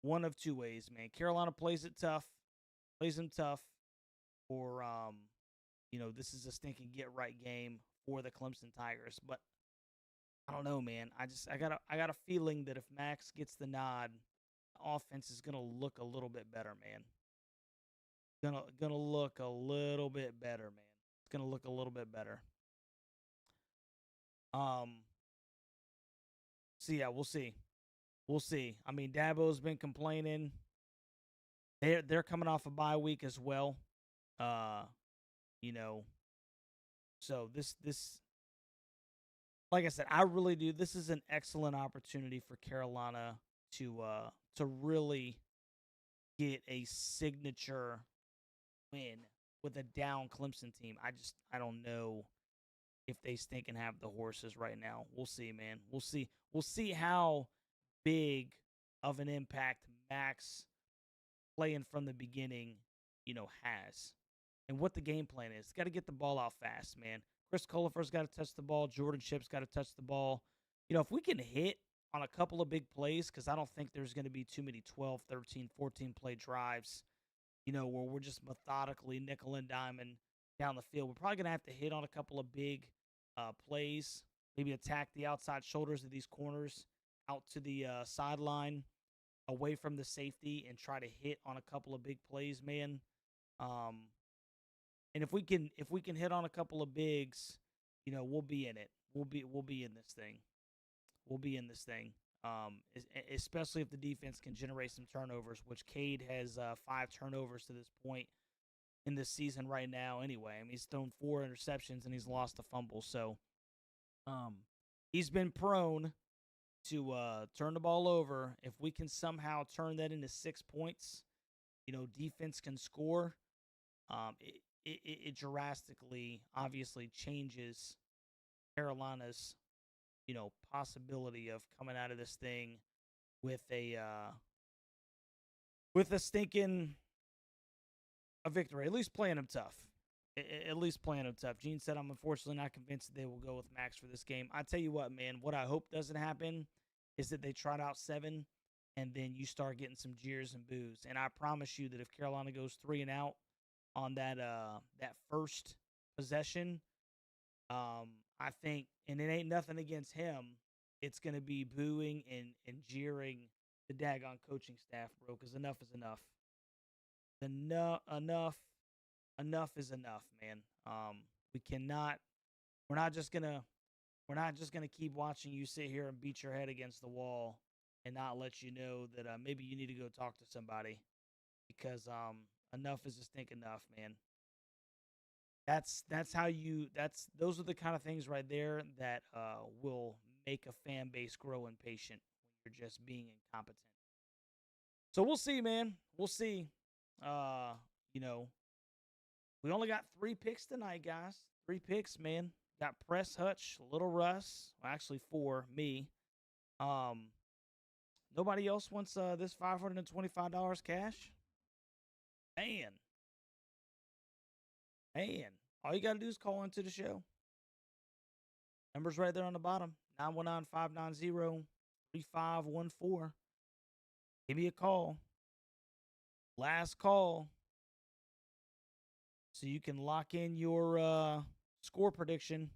One of two ways, man. Carolina plays them tough, or this is a stinking get right game for the Clemson Tigers. But I don't know, man. I got a feeling that if Max gets the nod, the offense is gonna look a little bit better, man. Gonna look a little bit better, man. It's gonna look a little bit better. Um. So yeah, we'll see. We'll see. I mean, Dabo's been complaining. They're coming off a bye week as well. Uh, you know, so this like I said, I really do. This is an excellent opportunity for Carolina to really get a signature win with a down Clemson team. I don't know if they stink and have the horses right now. We'll see, man. We'll see. We'll see how big of an impact Max playing from the beginning, has. And what the game plan is. Got to get the ball out fast, man. Chris Culliford's got to touch the ball. Jordan Shipp's got to touch the ball. If we can hit on a couple of big plays, because I don't think there's going to be too many 12, 13, 14 play drives, where we're just methodically nickel and diming down the field. We're probably going to have to hit on a couple of big plays, maybe attack the outside shoulders of these corners out to the sideline, away from the safety, and try to hit on a couple of big plays, man. And if we can hit on a couple of bigs, we'll be in it. We'll be in this thing. We'll be in this thing. Especially if the defense can generate some turnovers, which Cade has 5 turnovers to this point in this season right now. Anyway, I mean, he's thrown 4 interceptions and he's lost a fumble. So, he's been prone to turn the ball over. If we can somehow turn that into 6 points, defense can score. It drastically, obviously, changes Carolina's, possibility of coming out of this thing with a stinking a victory. At least playing them tough. At least playing them tough. Gene said, I'm unfortunately not convinced that they will go with Max for this game. I tell you what, man, what I hope doesn't happen is that they trot out 7 and then you start getting some jeers and boos. And I promise you that if Carolina goes 3 and out on that first possession, I think, and it ain't nothing against him, it's going to be booing and jeering the daggone coaching staff, bro, because enough is enough. Enough is enough, man. We're not just gonna keep watching you sit here and beat your head against the wall and not let you know that maybe you need to go talk to somebody, because enough is just enough, man. Those are the kind of things right there that will make a fan base grow impatient when you're just being incompetent. So we'll see, man. We'll see. We only got 3 picks tonight, guys. 3 picks, man. Got Press Hutch, Little Russ. Well, actually 4, me. Nobody else wants this $525 cash? Man. All you got to do is call into the show. Number's right there on the bottom. 919-590-3514. Give me a call. Last call. So you can lock in your score prediction.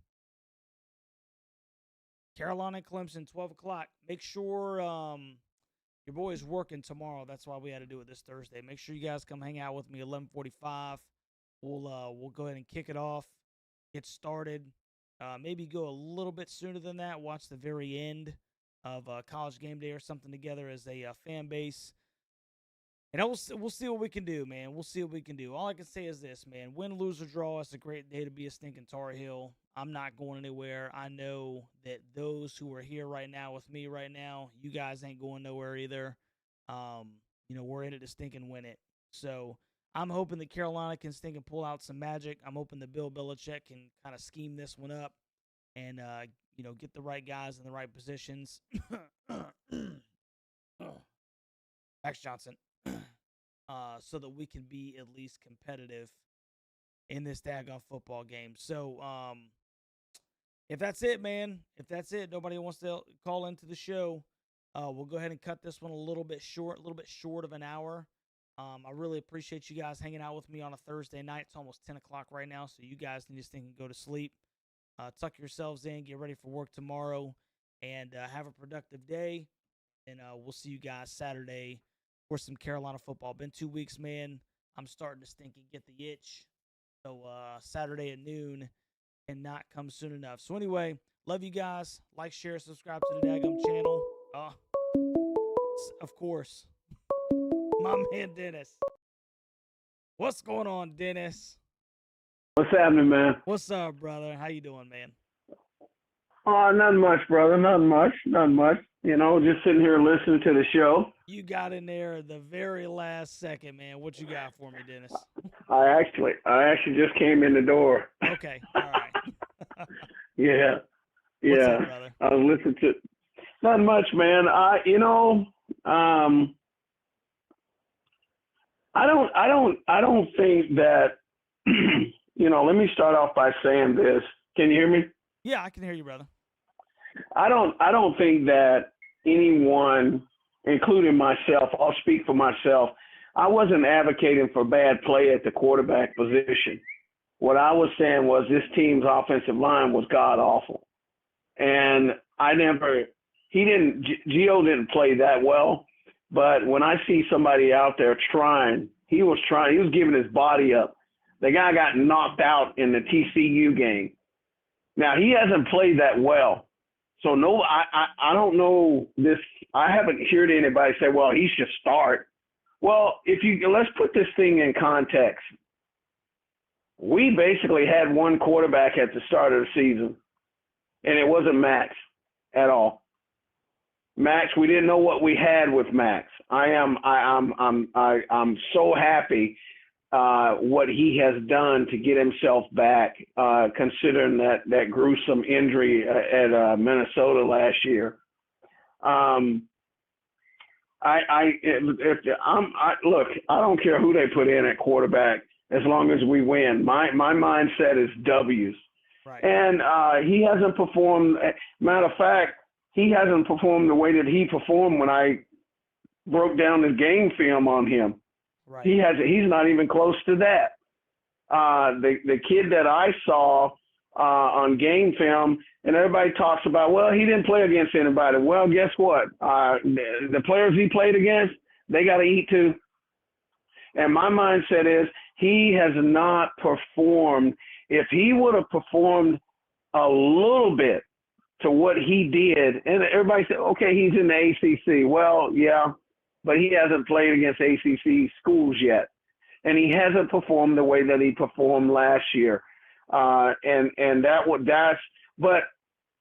Carolina and Clemson, 12 o'clock. Make sure your boy is working tomorrow. That's why we had to do it this Thursday. Make sure you guys come hang out with me 11:45. We'll go ahead and kick it off, get started. Maybe go a little bit sooner than that. Watch the very end of College Game Day or something together as a fan base. And we'll see what we can do, man. We'll see what we can do. All I can say is this, man. Win, lose, or draw, it's a great day to be a stinking Tar Heel. I'm not going anywhere. I know that those who are here right now with me right now, you guys ain't going nowhere either. We're in it to stinking win it. So I'm hoping that Carolina can stink and pull out some magic. I'm hoping that Bill Belichick can kind of scheme this one up and, get the right guys in the right positions. Max Johnson. So that we can be at least competitive in this daggone football game. So, if that's it, man, nobody wants to call into the show, we'll go ahead and cut this one a little bit short of an hour. I really appreciate you guys hanging out with me on a Thursday night. It's almost 10 o'clock right now, so you guys need to think and go to sleep. Tuck yourselves in, get ready for work tomorrow, and have a productive day. And we'll see you guys Saturday for some Carolina football. Been 2 weeks, man. I'm starting to stink and get the itch. So Saturday at noon cannot come soon enough. So anyway, love you guys. Like, share, subscribe to the Daggum channel. Of course, my man Dennis. What's going on, Dennis? What's happening, man? What's up, brother? How you doing, man? Oh, nothing much, brother. Nothing much. You know, just sitting here listening to the show. You got in there the very last second, man. What you got for me, Dennis? I actually just came in the door. Okay, all right. Yeah. What's up, brother? I was listening to not much, man. I don't think that let me start off by saying this. Can you hear me? Yeah, I can hear you, brother. I don't think that anyone, including myself, I'll speak for myself, I wasn't advocating for bad play at the quarterback position. What I was saying was this team's offensive line was god awful. And Gio didn't play that well, but when I see somebody out there trying, he was giving his body up. The guy got knocked out in the TCU game. Now, he hasn't played that well. So, no, I don't know this. I haven't heard anybody say, well, he should start. Well, let's put this thing in context. We basically had one quarterback at the start of the season, and it wasn't Max at all. Max, we didn't know what we had with Max. I'm so happy what he has done to get himself back, considering that gruesome injury at Minnesota last year. Look, I don't care who they put in at quarterback as long as we win. My mindset is W's. Right. And he hasn't performed. Matter of fact, he hasn't performed the way that he performed when I broke down the game film on him. Right. He's not even close to that. The kid that I saw on game film, and everybody talks about, well, he didn't play against anybody. Well, guess what? The players he played against, they got to eat too. And my mindset is he has not performed. If he would have performed a little bit to what he did, and everybody said, okay, he's in the ACC. Well, yeah, but he hasn't played against ACC schools yet. And he hasn't performed the way that he performed last year. But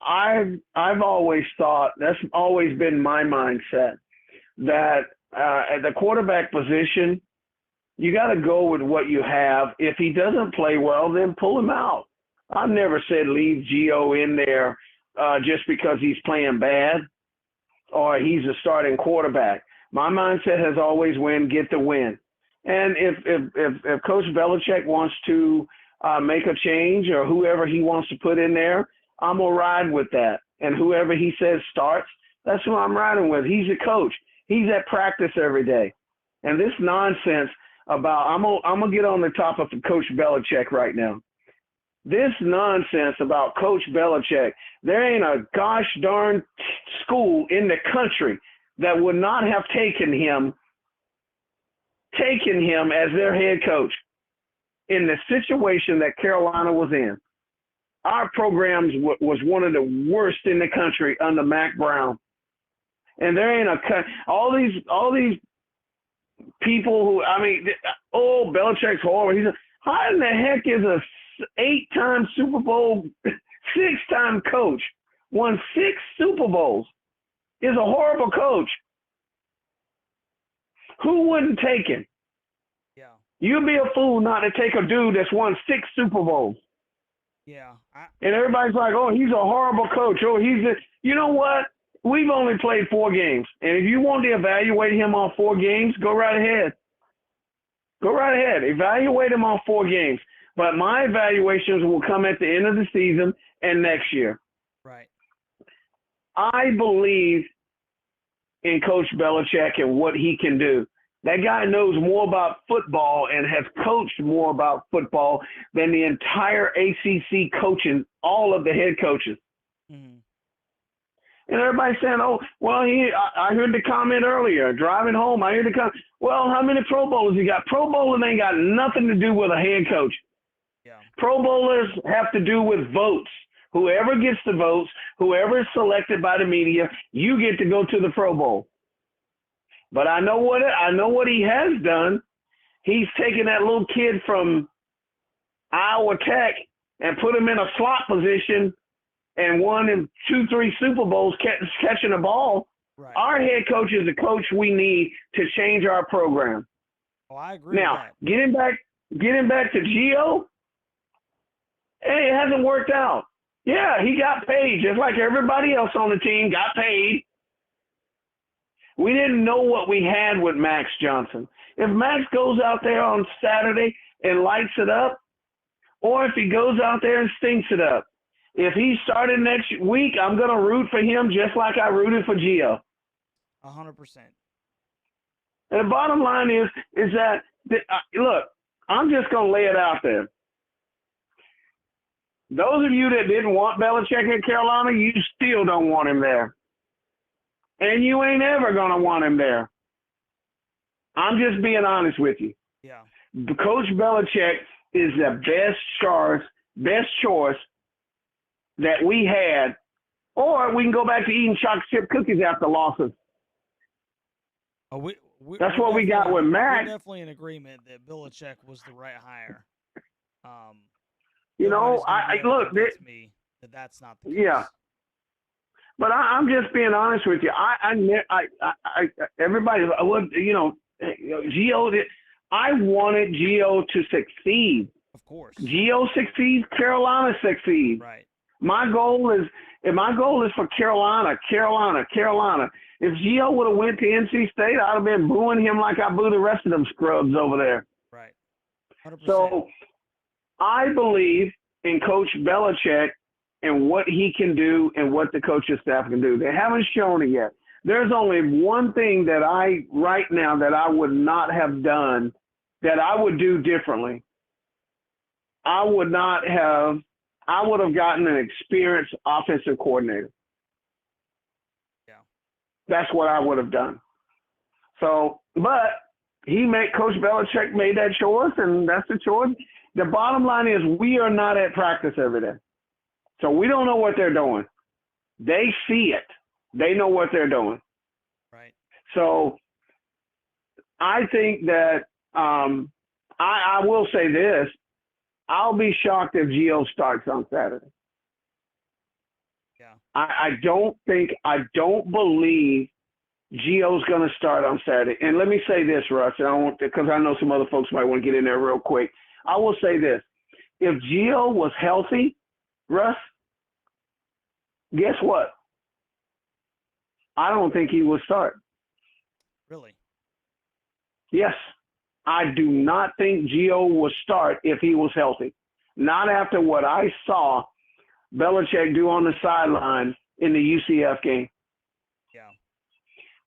I've always thought, that's always been my mindset, that at the quarterback position, you got to go with what you have. If he doesn't play well, then pull him out. I've never said leave Gio in there just because he's playing bad or he's a starting quarterback. My mindset has always been get the win. And if Coach Belichick wants to make a change or whoever he wants to put in there, I'm going to ride with that. And whoever he says starts, that's who I'm riding with. He's a coach. He's at practice every day. And this nonsense about I'm gonna get on the top of Coach Belichick right now. This nonsense about Coach Belichick, there ain't a gosh darn school in the country that would not have taken him as their head coach in the situation that Carolina was in. Our programs was one of the worst in the country under Mac Brown. And there ain't all these people who, Belichick's horrible. How in the heck is a 8-time Super Bowl, 6-time coach, won 6 Super Bowls, is a horrible coach? Who wouldn't take him? Yeah. You'd be a fool not to take a dude that's won 6 Super Bowls. Yeah. And everybody's like, oh, he's a horrible coach. Oh, you know what? We've only played 4 games. And if you want to evaluate him on 4 games, go right ahead. Go right ahead. Evaluate him on 4 games. But my evaluations will come at the end of the season and next year. Right. I believe in Coach Belichick and what he can do. That guy knows more about football and has coached more about football than the entire ACC coaching, all of the head coaches. Mm-hmm. And everybody's saying, oh, well, I heard the comment earlier, driving home, I heard the comment. Well, how many Pro Bowlers he got? Pro Bowlers ain't got nothing to do with a head coach. Yeah. Pro Bowlers have to do with votes. Whoever gets the votes, whoever is selected by the media, you get to go to the Pro Bowl. But I know what he has done. He's taken that little kid from Iowa Tech and put him in a slot position and won him 2-3 Super Bowls catching the ball. Right. Our head coach is the coach we need to change our program. Oh, I agree Now, with that. getting back to Gio, hey, it hasn't worked out. Yeah, he got paid just like everybody else on the team got paid. We didn't know what we had with Max Johnson. If Max goes out there on Saturday and lights it up, or if he goes out there and stinks it up, if he started next week, I'm going to root for him just like I rooted for Gio. 100%. And the bottom line is that look, I'm just going to lay it out there. Those of you that didn't want Belichick in Carolina, you still don't want him there. And you ain't ever going to want him there. I'm just being honest with you. Yeah. Coach Belichick is the best choice that we had, or we can go back to eating chocolate chip cookies after losses. Oh, That's what we got with Max. We're definitely in agreement that Belichick was the right hire. You know, I look. Me that's not the case. Yeah. But I'm just being honest with you. Everybody, you know, Gio did. I wanted Gio to succeed. Of course. Gio succeeds, Carolina succeeds. Right. My goal is for Carolina. If Gio would have went to NC State, I'd have been booing him like I boo the rest of them scrubs over there. Right. 100%. So I believe in Coach Belichick and what he can do and what the coaching staff can do. They haven't shown it yet. There's only one thing that right now that I would not have done, that I would do differently. I would have gotten an experienced offensive coordinator. Yeah. That's what I would have done. So, but Coach Belichick made that choice, and that's the choice. The bottom line is we are not at practice every day. So we don't know what they're doing. They see it. They know what they're doing. Right. So I think that I will say this. I'll be shocked if Gio starts on Saturday. Yeah. I don't believe Gio's going to start on Saturday. And let me say this, Russ, because I know some other folks might want to get in there real quick. I will say this. If Gio was healthy, Russ, guess what? I don't think he will start. Really? Yes. I do not think Gio will start if he was healthy. Not after what I saw Belichick do on the sideline in the UCF game. Yeah.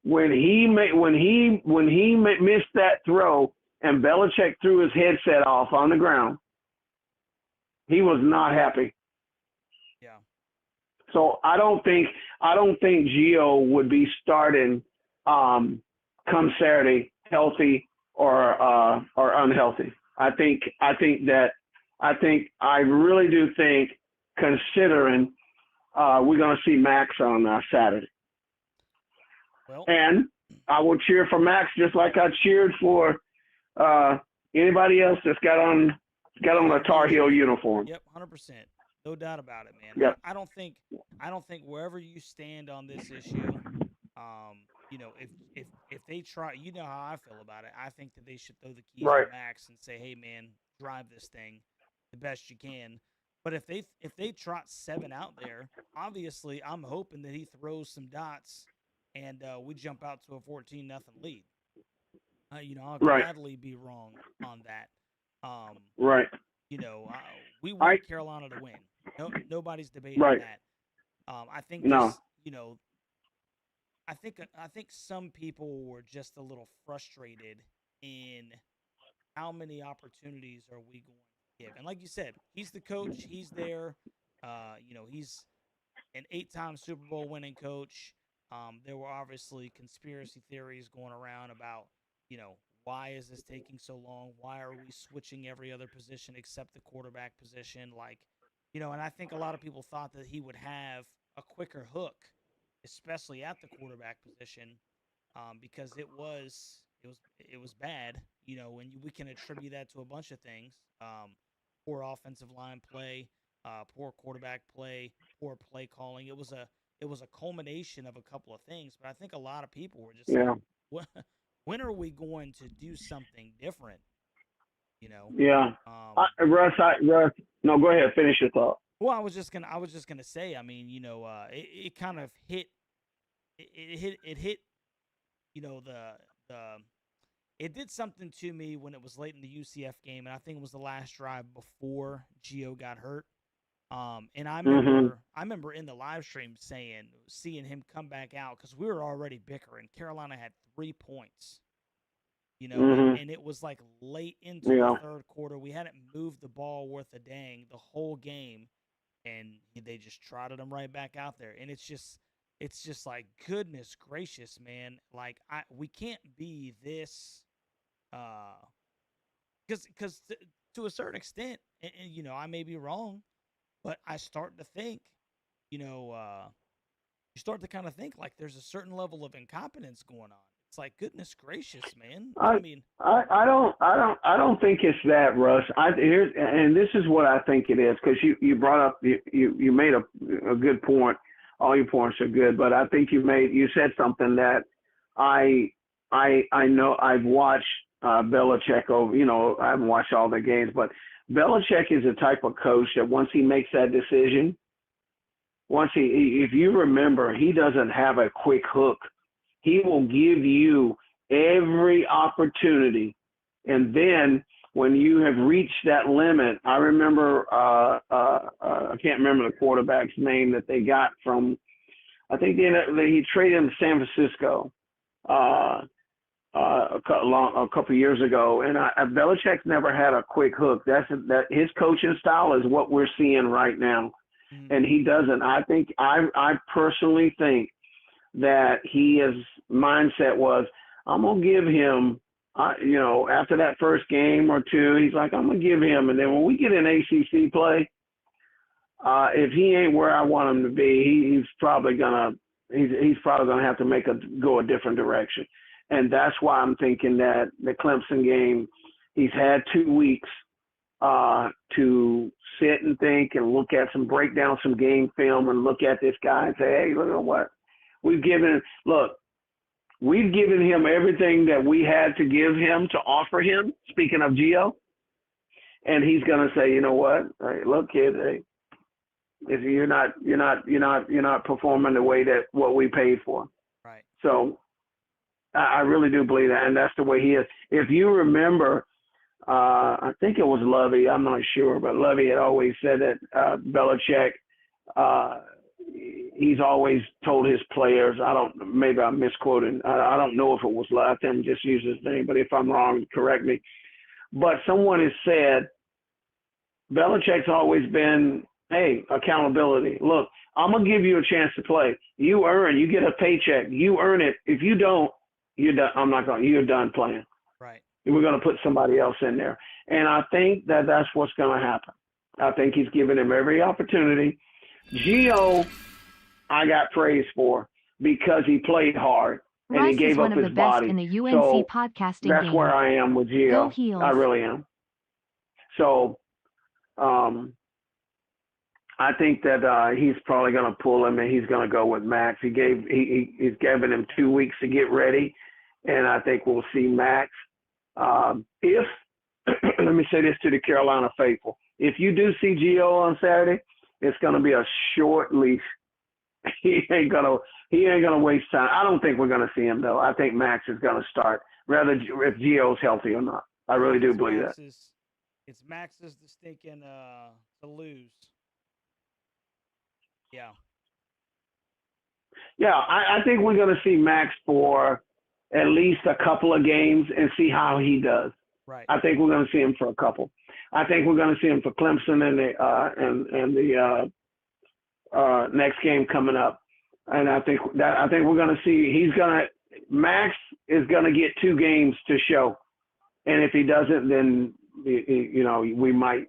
When he missed that throw and Belichick threw his headset off on the ground, he was not happy. Yeah. So I don't think Gio would be starting come Saturday healthy or unhealthy. I really do think, considering we're going to see Max on Saturday. Well, and I will cheer for Max just like I cheered for anybody else that's got on a Tar Heel uniform. Yep, 100%. No doubt about it, man. Yep. I don't think wherever you stand on this issue, you know, if they try, you know how I feel about it. I think that they should throw the keys Right. to Max and say, "Hey, man, drive this thing the best you can." But if they trot 7 out there, obviously, I'm hoping that he throws some dots and we jump out to a 14-0 lead. You know, I'll Right. gladly be wrong on that. Right. You know, we want Carolina to win. Nobody's debating Right. that. I think No. just, you know, I think some people were just a little frustrated in how many opportunities are we going to give? And like you said, he's the coach. He's there. He's an 8-time Super Bowl winning coach. There were obviously conspiracy theories going around about, why is this taking so long? Why are we switching every other position except the quarterback position? And I think a lot of people thought that he would have a quicker hook, especially at the quarterback position, because it was bad. And we can attribute that to a bunch of things: poor offensive line play, poor quarterback play, poor play calling. It was a culmination of a couple of things. But I think a lot of people were just like, Yeah. when are we going to do something different? You know. Yeah. Um, Russ, no, go ahead. Finish your thought. well, I was just gonna say. I mean, it kind of hit. It hit. The it did something to me when it was late in the UCF game, and I think it was the last drive before Gio got hurt. And I Mhm. remember, I remember in the live stream seeing him come back out because we were already bickering. Carolina had 3 points, and Mhm. and it was like late into the Yeah. third quarter. We hadn't moved the ball worth a dang the whole game, and they just trotted him right back out there. And it's just like, goodness gracious, man. Like, we can't be this, uh, because to a certain extent, and I may be wrong, but I start to think, you know, uh, you start to kind of think like there's a certain level of incompetence going on. It's like, goodness gracious, man. I I mean, I don't think it's that, Russ. And this is what I think it is, because you brought up, you made a good point. All your points are good, but I think you said something that I I know I've watched Belichick over. I haven't watched all the games, but Belichick is the type of coach that once he makes that decision, if you remember, he doesn't have a quick hook. He will give you every opportunity. And then when you have reached that limit, I remember, I can't remember the quarterback's name that they got from, I think he traded him to San Francisco a couple of years ago. And Belichick's never had a quick hook. That his coaching style is what we're seeing right now. mm, And he doesn't. I personally think that his mindset was, I'm gonna give him, after that first game or two, he's like, I'm gonna give him, and then when we get in ACC play, if he ain't where I want him to be, he's probably gonna have to go a different direction, and that's why I'm thinking that the Clemson game, he's had 2 weeks to sit and think and break down some game film and look at this guy and say, hey, look at what we've given. Look, we've given him everything that we had to give him to offer him. Speaking of Gio, and he's going to say, you know what? Hey, look, kid, hey, if you're not performing the way that what we paid for. right. So I really do believe that, and that's the way he is. If you remember, I think it was Lovey, I'm not sure, but Lovey had always said that Belichick, he's always told his players, maybe I'm misquoting, I don't know if it was Lovey, I didn't just use his name, but if I'm wrong, correct me. But someone has said, Belichick's always been, hey, accountability. Look, I'm going to give you a chance to play. You get a paycheck. You earn it. If you don't, you're done. You're done playing. Right. We're going to put somebody else in there. And I think that that's what's going to happen. I think he's given him every opportunity. Gio, I got praise for because he played hard and he Russ is gave one up of the his best body. in the UNC So podcasting that's game. where I am with Go Gio. Heels. I really am. So I think that he's probably going to pull him and he's going to go with Max. He's given him 2 weeks to get ready, and I think we'll see Max. If let me say this to the Carolina faithful, if you do see Gio on Saturday, it's going to be a short leash. He ain't gonna waste time. I don't think we're going to see him though. I think Max is going to start, rather if Gio's healthy or not. I really do believe that. It's Max's the stinking to lose. Yeah. Yeah, I think we're going to see Max for at least a couple of games and see how he does. Right. I think we're going to see him for a couple. I think we're going to see him for Clemson and the next game coming up. And I think we're going to see Max is going to get 2 games to show. And if he doesn't, then we might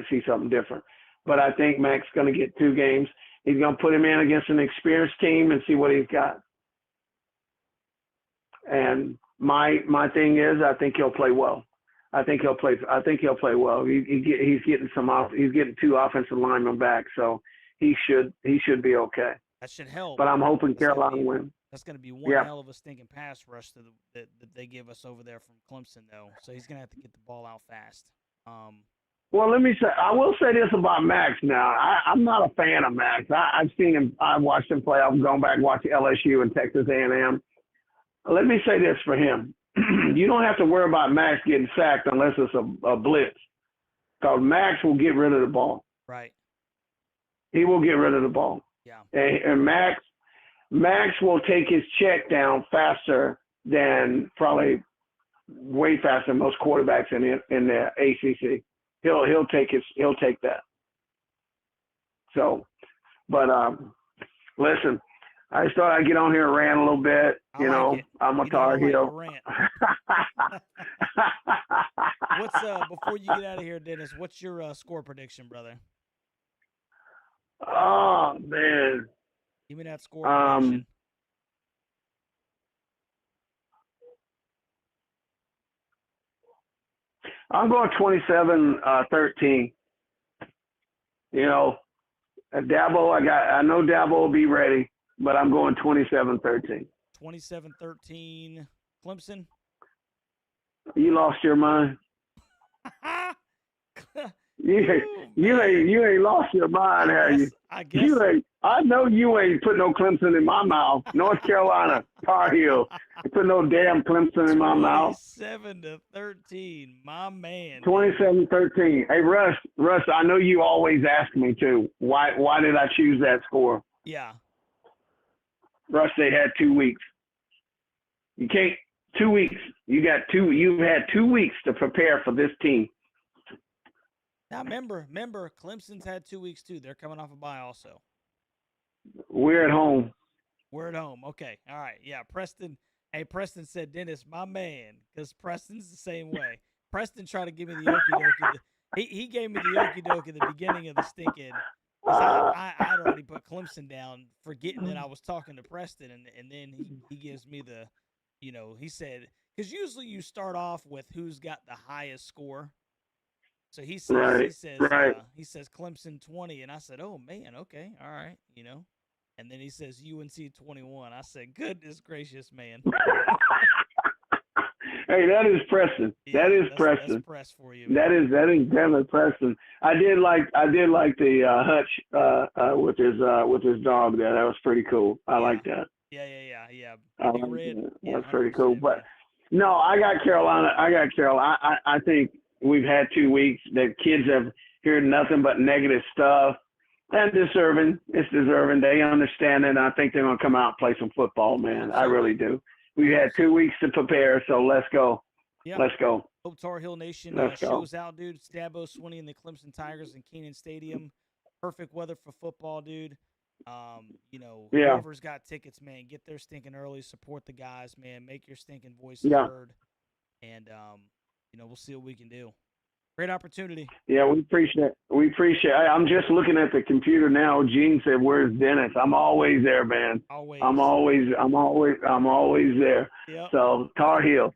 see something different. But I think Max is going to get 2 games. He's going to put him in against an experienced team and see what he's got. And my thing is, I think he'll play well. I think he'll play well. He's getting 2 offensive linemen back, so he should be okay. That should help. But I'm hoping Carolina wins. That's going to be one hell of a stinking pass rush that they give us over there from Clemson, though. So he's going to have to get the ball out fast. Well, I will say this about Max now. I'm not a fan of Max. I've seen him. I've watched him play. I've gone back and watched LSU and Texas A&M. Let me say this for him. You don't have to worry about Max getting sacked unless it's a blitz, because Max will get rid of the ball. Right. He will get rid of the ball. Yeah. And Max will take his check down faster than probably way faster than most quarterbacks in the ACC. He'll take that. So, but listen, I just thought I'd get on here and rant a little bit. I'm a Tar Heel. What's before you get out of here, Dennis? What's your score prediction, brother? Oh man, give me that score prediction. I'm going 27-13. Dabo, I know Dabo will be ready, but I'm going 27-13. 27-13, Clemson. You lost your mind. You ain't lost your mind, have you? I guess. I know you ain't put no Clemson in my mouth. North Carolina, Tar Heel. You put no damn Clemson in my mouth. 27-13, my man. 27-13. Hey, Russ, I know you always ask me too. Why did I choose that score? Yeah. Russ, they had 2 weeks. You can't 2 weeks. You've had 2 weeks to prepare for this team. Now remember, Clemson's had 2 weeks too. They're coming off a bye also. We're at home. We're at home. Okay. All right. Yeah. Preston. Hey, Preston said, Dennis, my man, because Preston's the same way. Preston tried to give me the okie doke. He gave me the okie doke at the beginning of the stinking. I'd already put Clemson down, forgetting that I was talking to Preston, and then he gives me the, he said, because usually you start off with who's got the highest score. So he says he says Clemson 20, and I said, oh man, okay, all right, And then he says UNC 21. I said, goodness gracious, man. Hey, that is Preston. Yeah, that's Preston. That's press for you. Man. That is definitely Preston. I did like the Hutch with his dog there. That was pretty cool. I like that. Yeah. Red. That's pretty cool. But no, I got Carolina. I think we've had 2 weeks. The kids have heard nothing but negative stuff. And deserving. It's deserving. They understand it. I think they're going to come out and play some football, man. I really do. We've had 2 weeks to prepare, so let's go. Yep. Let's go. Hope Tar Heel Nation shows out, dude. Dabo Swinney and the Clemson Tigers in Kenan Stadium. Perfect weather for football, dude. Whoever's got tickets, man, get there stinking early. Support the guys, man. Make your stinking voices heard. And, we'll see what we can do. Great opportunity. Yeah, we appreciate it. I'm just looking at the computer now. Gene said, "Where's Dennis?" I'm always there, man. Always. I'm always there. Yep. So Tar Heels,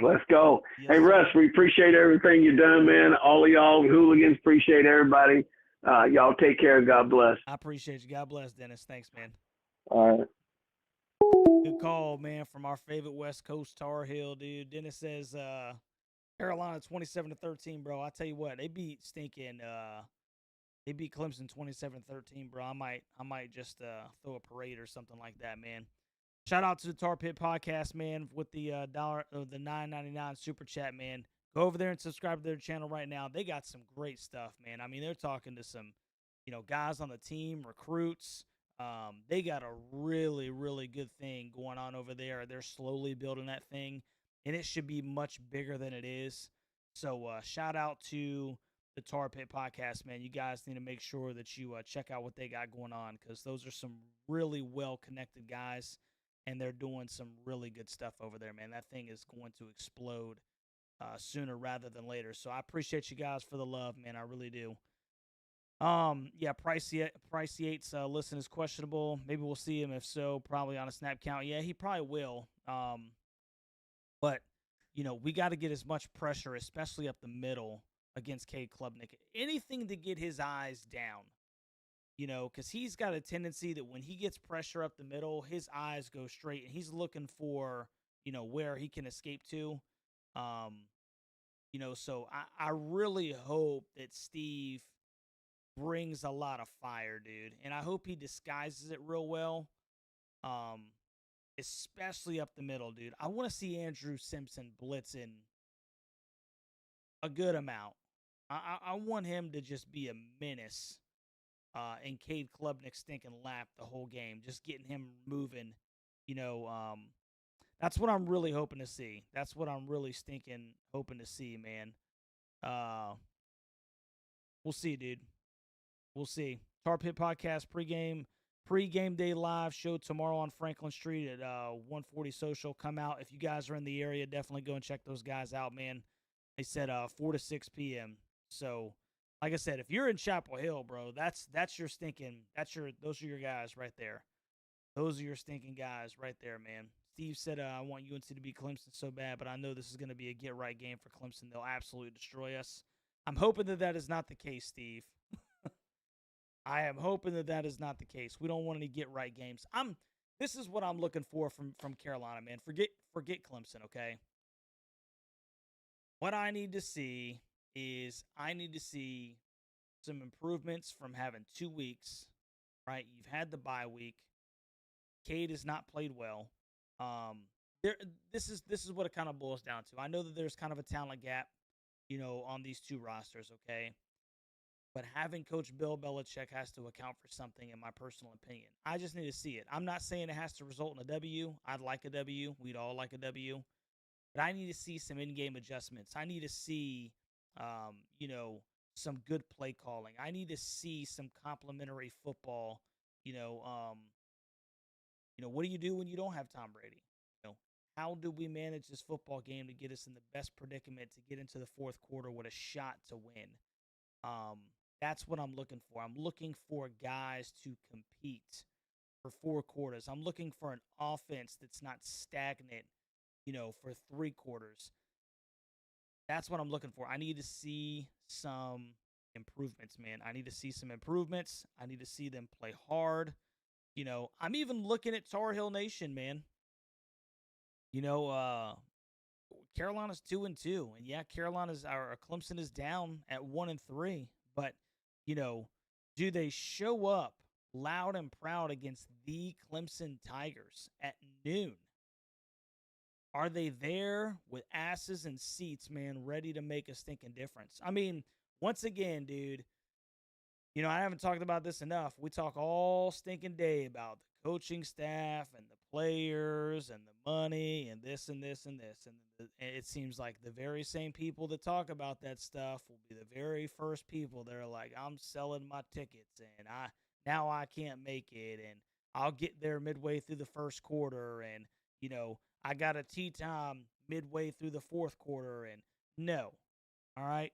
let's go. Yes, hey, Russ, we appreciate everything you've done, man. All of y'all hooligans, appreciate everybody. Y'all take care. God bless. I appreciate you. God bless, Dennis. Thanks, man. All right. Good call, man, from our favorite West Coast Tar Heel, dude. Dennis says, Carolina 27-13, bro. I tell you what, they beat Clemson 27-13, bro. I might just throw a parade or something like that, man. Shout out to the Tar Pit Podcast, man, with the the $9.99 super chat, man. Go over there and subscribe to their channel right now. They got some great stuff, man. I mean, they're talking to some, guys on the team, recruits, They got a really, really good thing going on over there. They're slowly building that thing, and it should be much bigger than it is. So, shout out to the Tar Pit Podcast, man. You guys need to make sure that you check out what they got going on because those are some really well connected guys, and they're doing some really good stuff over there, man. That thing is going to explode sooner rather than later. So, I appreciate you guys for the love, man. I really do. Yeah, Price Yates listen is questionable. Maybe we'll see him. If so, probably on a snap count. Yeah, he probably will. But we got to get as much pressure, especially up the middle against Cade Klubnik. Anything to get his eyes down. Because he's got a tendency that when he gets pressure up the middle, his eyes go straight, and he's looking for where he can escape to. So I really hope that Steve brings a lot of fire, dude. And I hope he disguises it real well. Especially up the middle, dude. I want to see Andrew Simpson blitzing a good amount. I want him to just be a menace and Cade Klubnik stinking lap the whole game, just getting him moving. That's what I'm really hoping to see. That's what I'm really stinking hoping to see, man. We'll see, dude. We'll see. Tar Pit Podcast pre-game day live show tomorrow on Franklin Street at 140 Social. Come out. If you guys are in the area, definitely go and check those guys out, man. They said 4 to 6 p.m. So, like I said, if you're in Chapel Hill, bro, those are your guys right there. Those are your stinking guys right there, man. Steve said, I want UNC to beat Clemson so bad, but I know this is going to be a get-right game for Clemson. They'll absolutely destroy us. I'm hoping that is not the case, Steve. I am hoping that is not the case. We don't want any get-right games. This is what I'm looking for from Carolina, man. Forget Clemson, okay? What I need to see is some improvements from having 2 weeks, right? You've had the bye week. Cade has not played well. This is what it kind of boils down to. I know that there's kind of a talent gap, on these two rosters, okay? But having Coach Bill Belichick has to account for something, in my personal opinion. I just need to see it. I'm not saying it has to result in a W. I'd like a W. We'd all like a W. But I need to see some in-game adjustments. I need to see, some good play calling. I need to see some complimentary football. What do you do when you don't have Tom Brady? How do we manage this football game to get us in the best predicament to get into the fourth quarter with a shot to win? That's what I'm looking for. I'm looking for guys to compete for 4 quarters. I'm looking for an offense that's not stagnant, for 3 quarters. That's what I'm looking for. I need to see some improvements, man. I need to see some improvements. I need to see them play hard. I'm even looking at Tar Heel Nation, man. Carolina's 2-2, and yeah, Clemson is down at 1-3. But do they show up loud and proud against the Clemson Tigers at noon? Are they there with asses and seats, man, ready to make a stinking difference? I mean, once again, dude, I haven't talked about this enough. We talk all stinking day about the coaching staff and the players and the money and this and this and this. And it seems like the very same people that talk about that stuff will be the very first people that are like, I'm selling my tickets and I can't make it. And I'll get there midway through the first quarter. And, I got a tee time midway through the fourth quarter. And no. All right.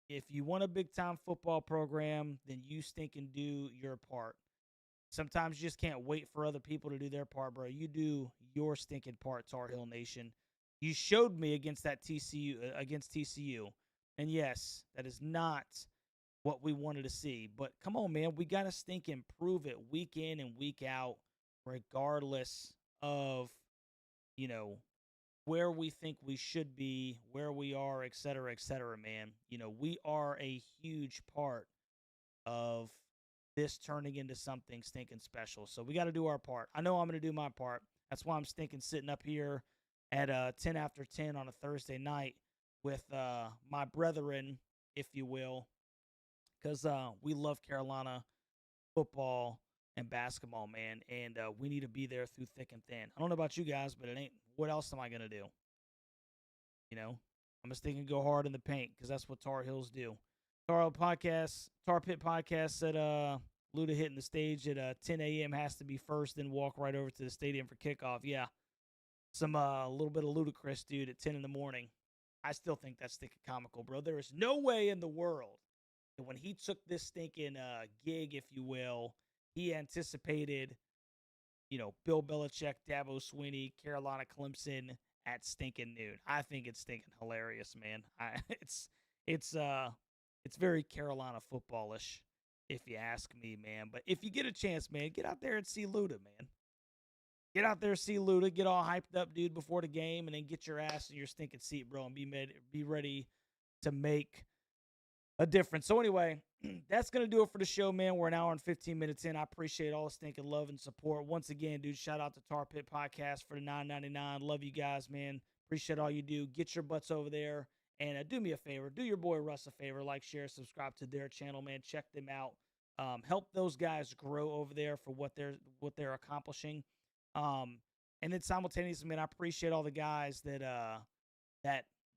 If you want a big-time football program, then you stinking do your part. Sometimes you just can't wait for other people to do their part, bro. You do your stinking part, Tar Heel Nation. You showed me against TCU. And yes, that is not what we wanted to see. But come on, man. We got to stinking prove it week in and week out, regardless of, where we think we should be, where we are, et cetera, man. We are a huge part of this turning into something stinking special. So we got to do our part. I know I'm going to do my part. That's why I'm stinking sitting up here at 10 after 10 on a Thursday night with my brethren, if you will, because we love Carolina football in basketball, man. And we need to be there through thick and thin. I don't know about you guys, but it ain't. What else am I gonna do? You know, I'm just thinking go hard in the paint because that's what Tar Heels do. Tar Pit Podcast said Luda hitting the stage at 10 a.m. has to be first, then walk right over to the stadium for kickoff. Yeah, some a little bit of ludicrous, dude, at 10 in the morning. I still think that's stinking comical, bro. There is no way in the world that when he took this stinking gig, if you will, he anticipated, Bill Belichick, Dabo Swinney, Carolina, Clemson at stinking noon. I think it's stinking hilarious, man. It's very Carolina footballish, if you ask me, man. But if you get a chance, man, get out there and see Luda, man. Get out there, see Luda, get all hyped up, dude, before the game, and then get your ass in your stinking seat, bro, and be ready to make a difference. So anyway, that's going to do it for the show, man. We're an hour and 15 minutes in. I appreciate all the stinking love and support. Once again, dude, shout out to Tar Pit Podcast for the $9.99. Love you guys, man. Appreciate all you do. Get your butts over there and do me a favor. Do your boy Russ a favor. Like, share, subscribe to their channel, man. Check them out. Help those guys grow over there for what they're accomplishing. And then simultaneously, man, I appreciate all the guys that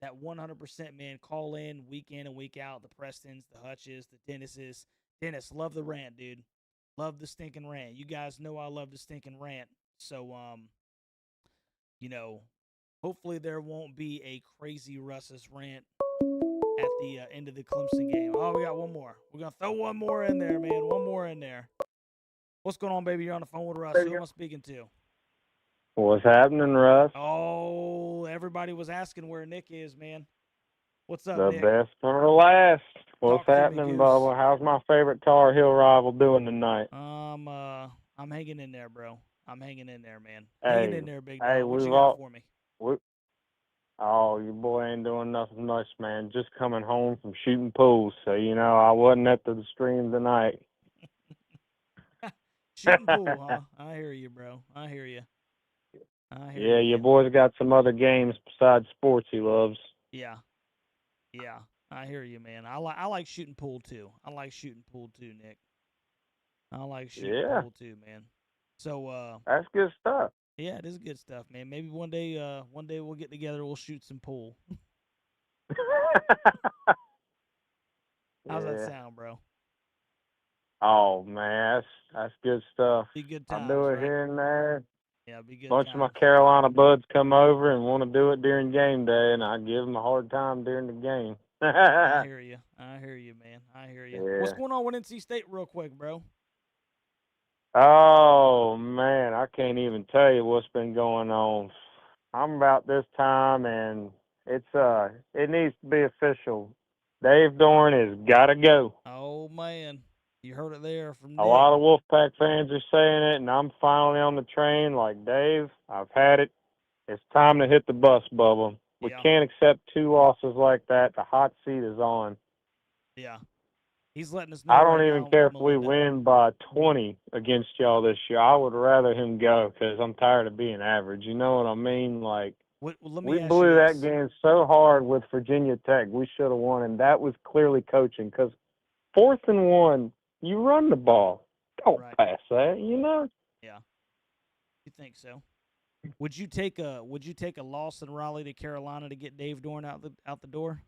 100%, man, call in week in and week out. The Prestons, the Hutches, the Dennises. Dennis, love the rant, dude. Love the stinking rant. You guys know I love the stinking rant. So, hopefully there won't be a crazy Russ's rant at the end of the Clemson game. Oh, we got one more. We're going to throw one more in there, man. One more in there. What's going on, baby? You're on the phone with Russ. Who am I speaking to? What's happening, Russ? Oh, everybody was asking where Nick is, man. What's up, The Nick? best for last. What's Talk to me, happening, Goose. Bubba? How's my favorite Tar Heel rival doing tonight? I'm hanging in there, bro. I'm hanging in there, man. Hanging in there, big dog. Hey, What you we've got all, for me? oh, your boy ain't doing nothing much, man. Just coming home from shooting pools, so I wasn't at the stream tonight. Shooting pool, huh? I hear you, bro. I hear you. Yeah, your man. boy's got some other games besides sports he loves. Yeah. I hear you, man. I like shooting pool too. I like shooting pool too, Nick. I like shooting pool too, man. So that's good stuff. Yeah, it is good stuff, man. Maybe one day we'll get together, we'll shoot some pool. How's that sound, bro? Oh man, that's good stuff. Be good times, I do it right? here and there. Yeah, be good. Bunch of my Carolina buds come over and want to do it during game day, and I give them a hard time during the game. I hear you, man. I hear you. Yeah. What's going on with NC State, real quick, bro? Oh man, I can't even tell you what's been going on. I'm about this time, and it needs to be official. Dave Dorn has got to go. Oh man, you heard it there from Nick. A lot of Wolfpack fans are saying it, and I'm finally on the train. Like, Dave, I've had it. It's time to hit the bus, Bubba. We can't accept 2 losses like that. The hot seat is on. Yeah. He's letting us know. I don't even care if we win by 20 against y'all this year. I would rather him go because I'm tired of being average. You know what I mean? Like, we blew that game so hard with Virginia Tech. We should have won, and that was clearly coaching because 4th and 1, you run the ball. Don't pass that, Yeah. You think so? Would you take a loss in Raleigh to Carolina to get Dave Dorn out the door?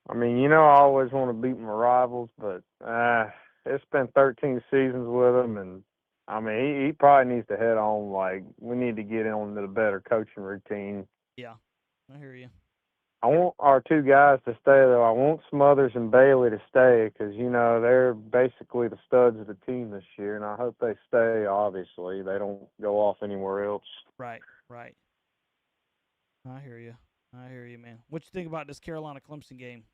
I mean, I always want to beat my rivals, but it's been 13 seasons with him, and I mean, he probably needs to head on. Like, we need to get on to the better coaching routine. Yeah, I hear you. I want our 2 guys to stay, though. I want Smothers and Bailey to stay because, they're basically the studs of the team this year, and I hope they stay, obviously. They don't go off anywhere else. Right. I hear you, man. What you think about this Carolina-Clemson game?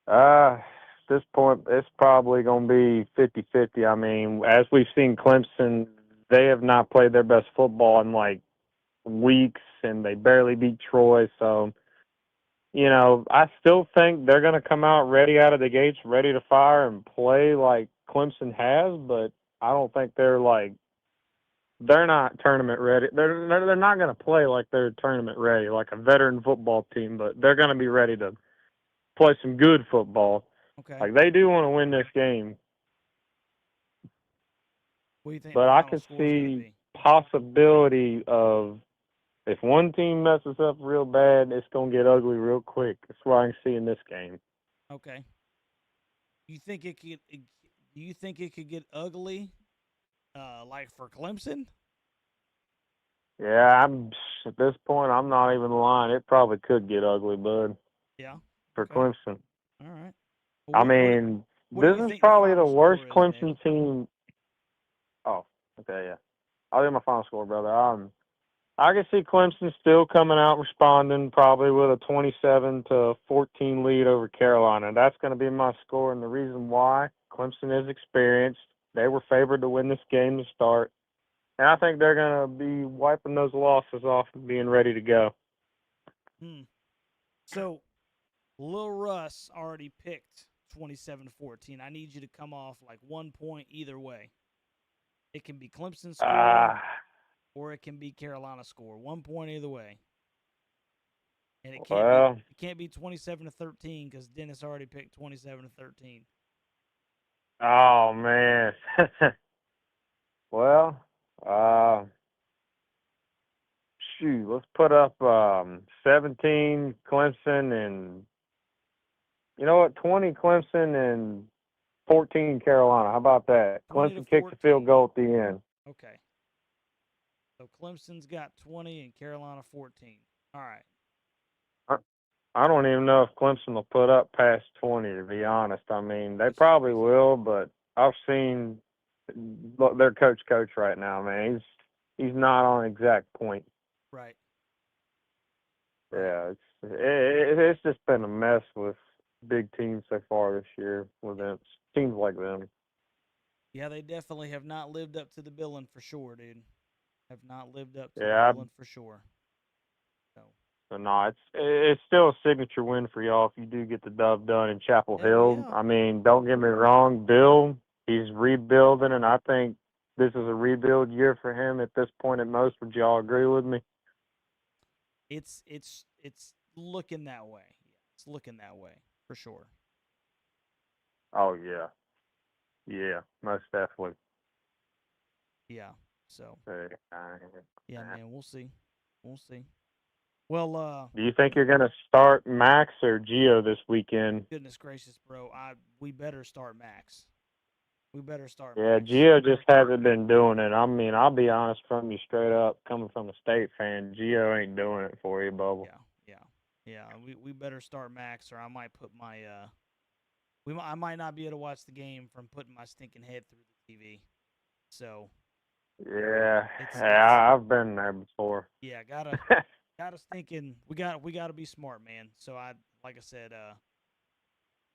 At this point, it's probably going to be 50-50. I mean, as we've seen Clemson, they have not played their best football in, like, weeks, and they barely beat Troy. So, I still think they're going to come out ready out of the gates, ready to fire and play like Clemson has, but I don't think they're not tournament ready. They're not going to play like they're tournament ready, like a veteran football team, but they're going to be ready to play some good football. Okay. Like, they do want to win this game. What do you think but the I final could score is going to see be? possibility of if one team messes up real bad, it's gonna get ugly real quick. That's what I can see in this game. Okay. You think it could? Do you think it could get ugly? Like for Clemson? Yeah, I'm at this point. I'm not even lying. It probably could get ugly, bud, Yeah. for Okay. Clemson. All right. I Well, mean, what do this you is think the probably the final worst score is, Nick? Clemson team. Oh, okay, yeah. I'll do my final score, brother. I can see Clemson still coming out responding, probably with a 27-14 lead over Carolina. That's going to be my score, and the reason why Clemson is experienced. They were favored to win this game to start, and I think they're going to be wiping those losses off and being ready to go. So, Lil Russ already picked 27-14. I need you to come off like 1 point either way. It can be Clemson score or it can be Carolina score. 1 point either way. And it can't be 27-13 because Dennis already picked 27-13. Oh man. Well, shoot, let's put up 17 Clemson and you know what, 20 Clemson and 14 Carolina. How about that? 20 to Clemson kicks a field 14. goal at the end. Okay. So Clemson's got 20 and Carolina 14. All right. I don't even know if Clemson will put up past 20, to be honest. I mean, they That's probably crazy. will, but I've seen their coach right now, man. He's not on exact point. Right. Yeah, it's just been a mess with big teams so far this year with them teams like them. Yeah, they definitely have not lived up to the billing for sure, dude. Have not lived up to the Yeah, billing for sure. so no, it's still a signature win for y'all if you do get the dub done in Chapel Hell Hill. yeah. I mean, don't get me wrong, Bill, he's rebuilding, and I think this is a rebuild year for him at this point at most. Would y'all agree with me? It's looking that way. Yeah, it's looking that way for sure. Oh yeah, yeah, most definitely. Yeah. So Uh, yeah, man, we'll see. We'll see. Well, do you think you're gonna start Max or Gio this weekend? goodness gracious, bro, we better start Max. We better start Yeah, Max. Gio just hasn't been doing it. I mean, I'll be honest from you straight up, coming from a State fan, Gio ain't doing it for you, Bubble. Yeah. We better start Max, or I might put my I might not be able to watch the game from putting my stinking head through the TV. So Yeah, it's I've been there before. yeah, gotta stinking we gotta be smart, man. So like I said,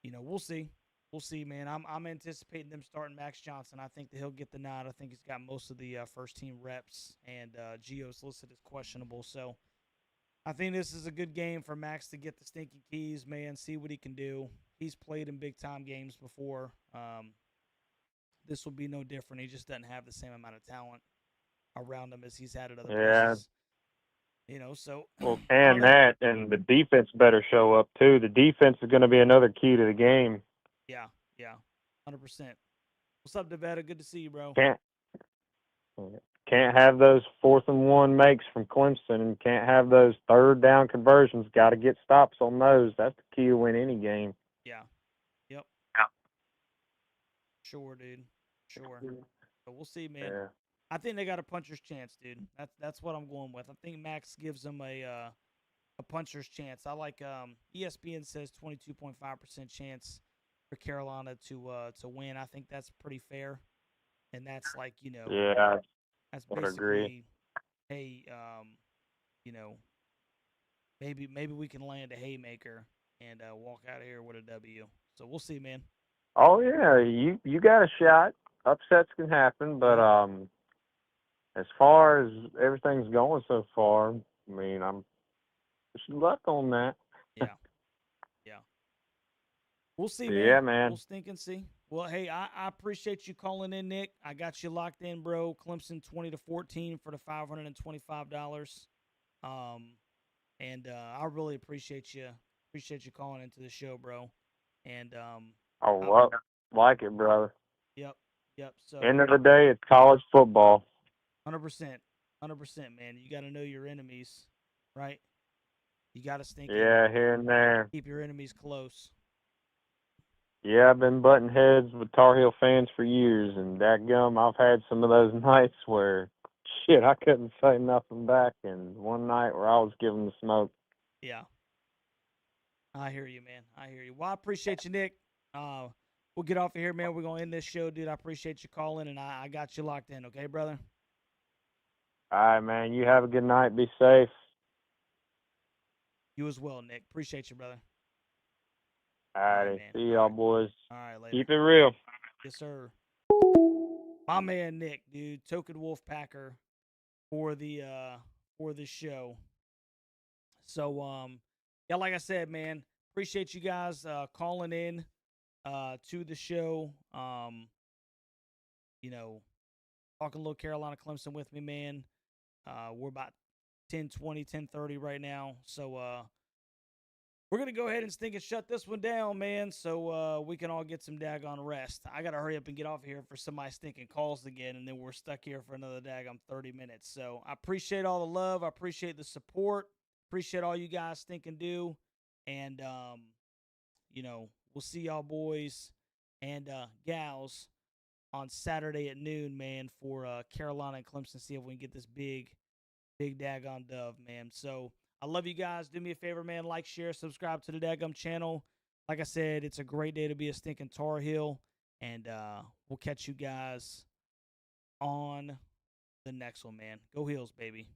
we'll see. We'll see, man. I'm anticipating them starting Max Johnson. I think that he'll get the nod. I think he's got most of the first team reps, and Gio's listed as questionable. So I think this is a good game for Max to get the stinky keys, man. See what he can do. He's played in big time games before. This will be no different. He just doesn't have the same amount of talent around him as he's had at other places. So well, and the defense better show up too. The defense is going to be another key to the game. Yeah, 100%. What's up, Devetta? Good to see you, bro. Can't have those 4th and 1 makes from Clemson, and can't have those 3rd down conversions. Got to get stops on those. That's the key to win any game. Yeah. Yep. Sure, dude. Sure. But we'll see, man. Yeah. I think they got a puncher's chance, dude. That's what I'm going with. I think Max gives them a puncher's chance. I like ESPN says 22.5% chance for Carolina to win. I think that's pretty fair, and that's like Yeah, that's I would basically agree. hey maybe we can land a haymaker and walk out of here with a W. So we'll see, man. Oh yeah, you got a shot. Upsets can happen, but as far as everything's going so far, I mean, I'm just luck on that. Yeah. We'll see, man. Yeah, man. We'll stink and see. Well, hey, I appreciate you calling in, Nick. I got you locked in, bro. Clemson 20-14 for the $525. And I really appreciate you calling into the show, bro. And Oh, well, like it, brother. Yep. Yep. So End of the day, it's college football. 100%, 100%, man. You got to know your enemies, right? You got to stink in Yeah, here and there. keep your enemies close. Yeah, I've been butting heads with Tar Heel fans for years, and dadgum, I've had some of those nights where, shit, I couldn't say nothing back, and one night where I was giving the smoke. Yeah. I hear you, man. I hear you. Well, I appreciate you, Nick. We'll get off of here, man. We're going to end this show, dude. I appreciate you calling, and I got you locked in, okay, brother? All right, man, you have a good night. Be safe. You as well, Nick. Appreciate you, brother. All All right, righty. man. See y'all, boys. All right, later. Keep it real. Yes, sir. My man, Nick, dude. Token Wolf Packer for the show. So, yeah, like I said, man, appreciate you guys calling in to the show. You know, talking a little Carolina Clemson with me, man. We're about 10:20, 10:30 right now. So we're gonna go ahead and stink and shut this one down, man, so we can all get some daggone rest. I gotta hurry up and get off of here for somebody stinking calls again, and then we're stuck here for another daggone 30 minutes. So I appreciate all the love, I appreciate the support, appreciate all you guys stinking do, and you know, we'll see y'all boys and gals on Saturday at noon, man, for Carolina and Clemson. See if we can get this big daggone dove, man. So I love you guys. Do me a favor, man. Like, share, subscribe to the daggum channel. Like I said, it's a great day to be a stinking Tar Heel. And we'll catch you guys on the next one, man. Go Heels, baby.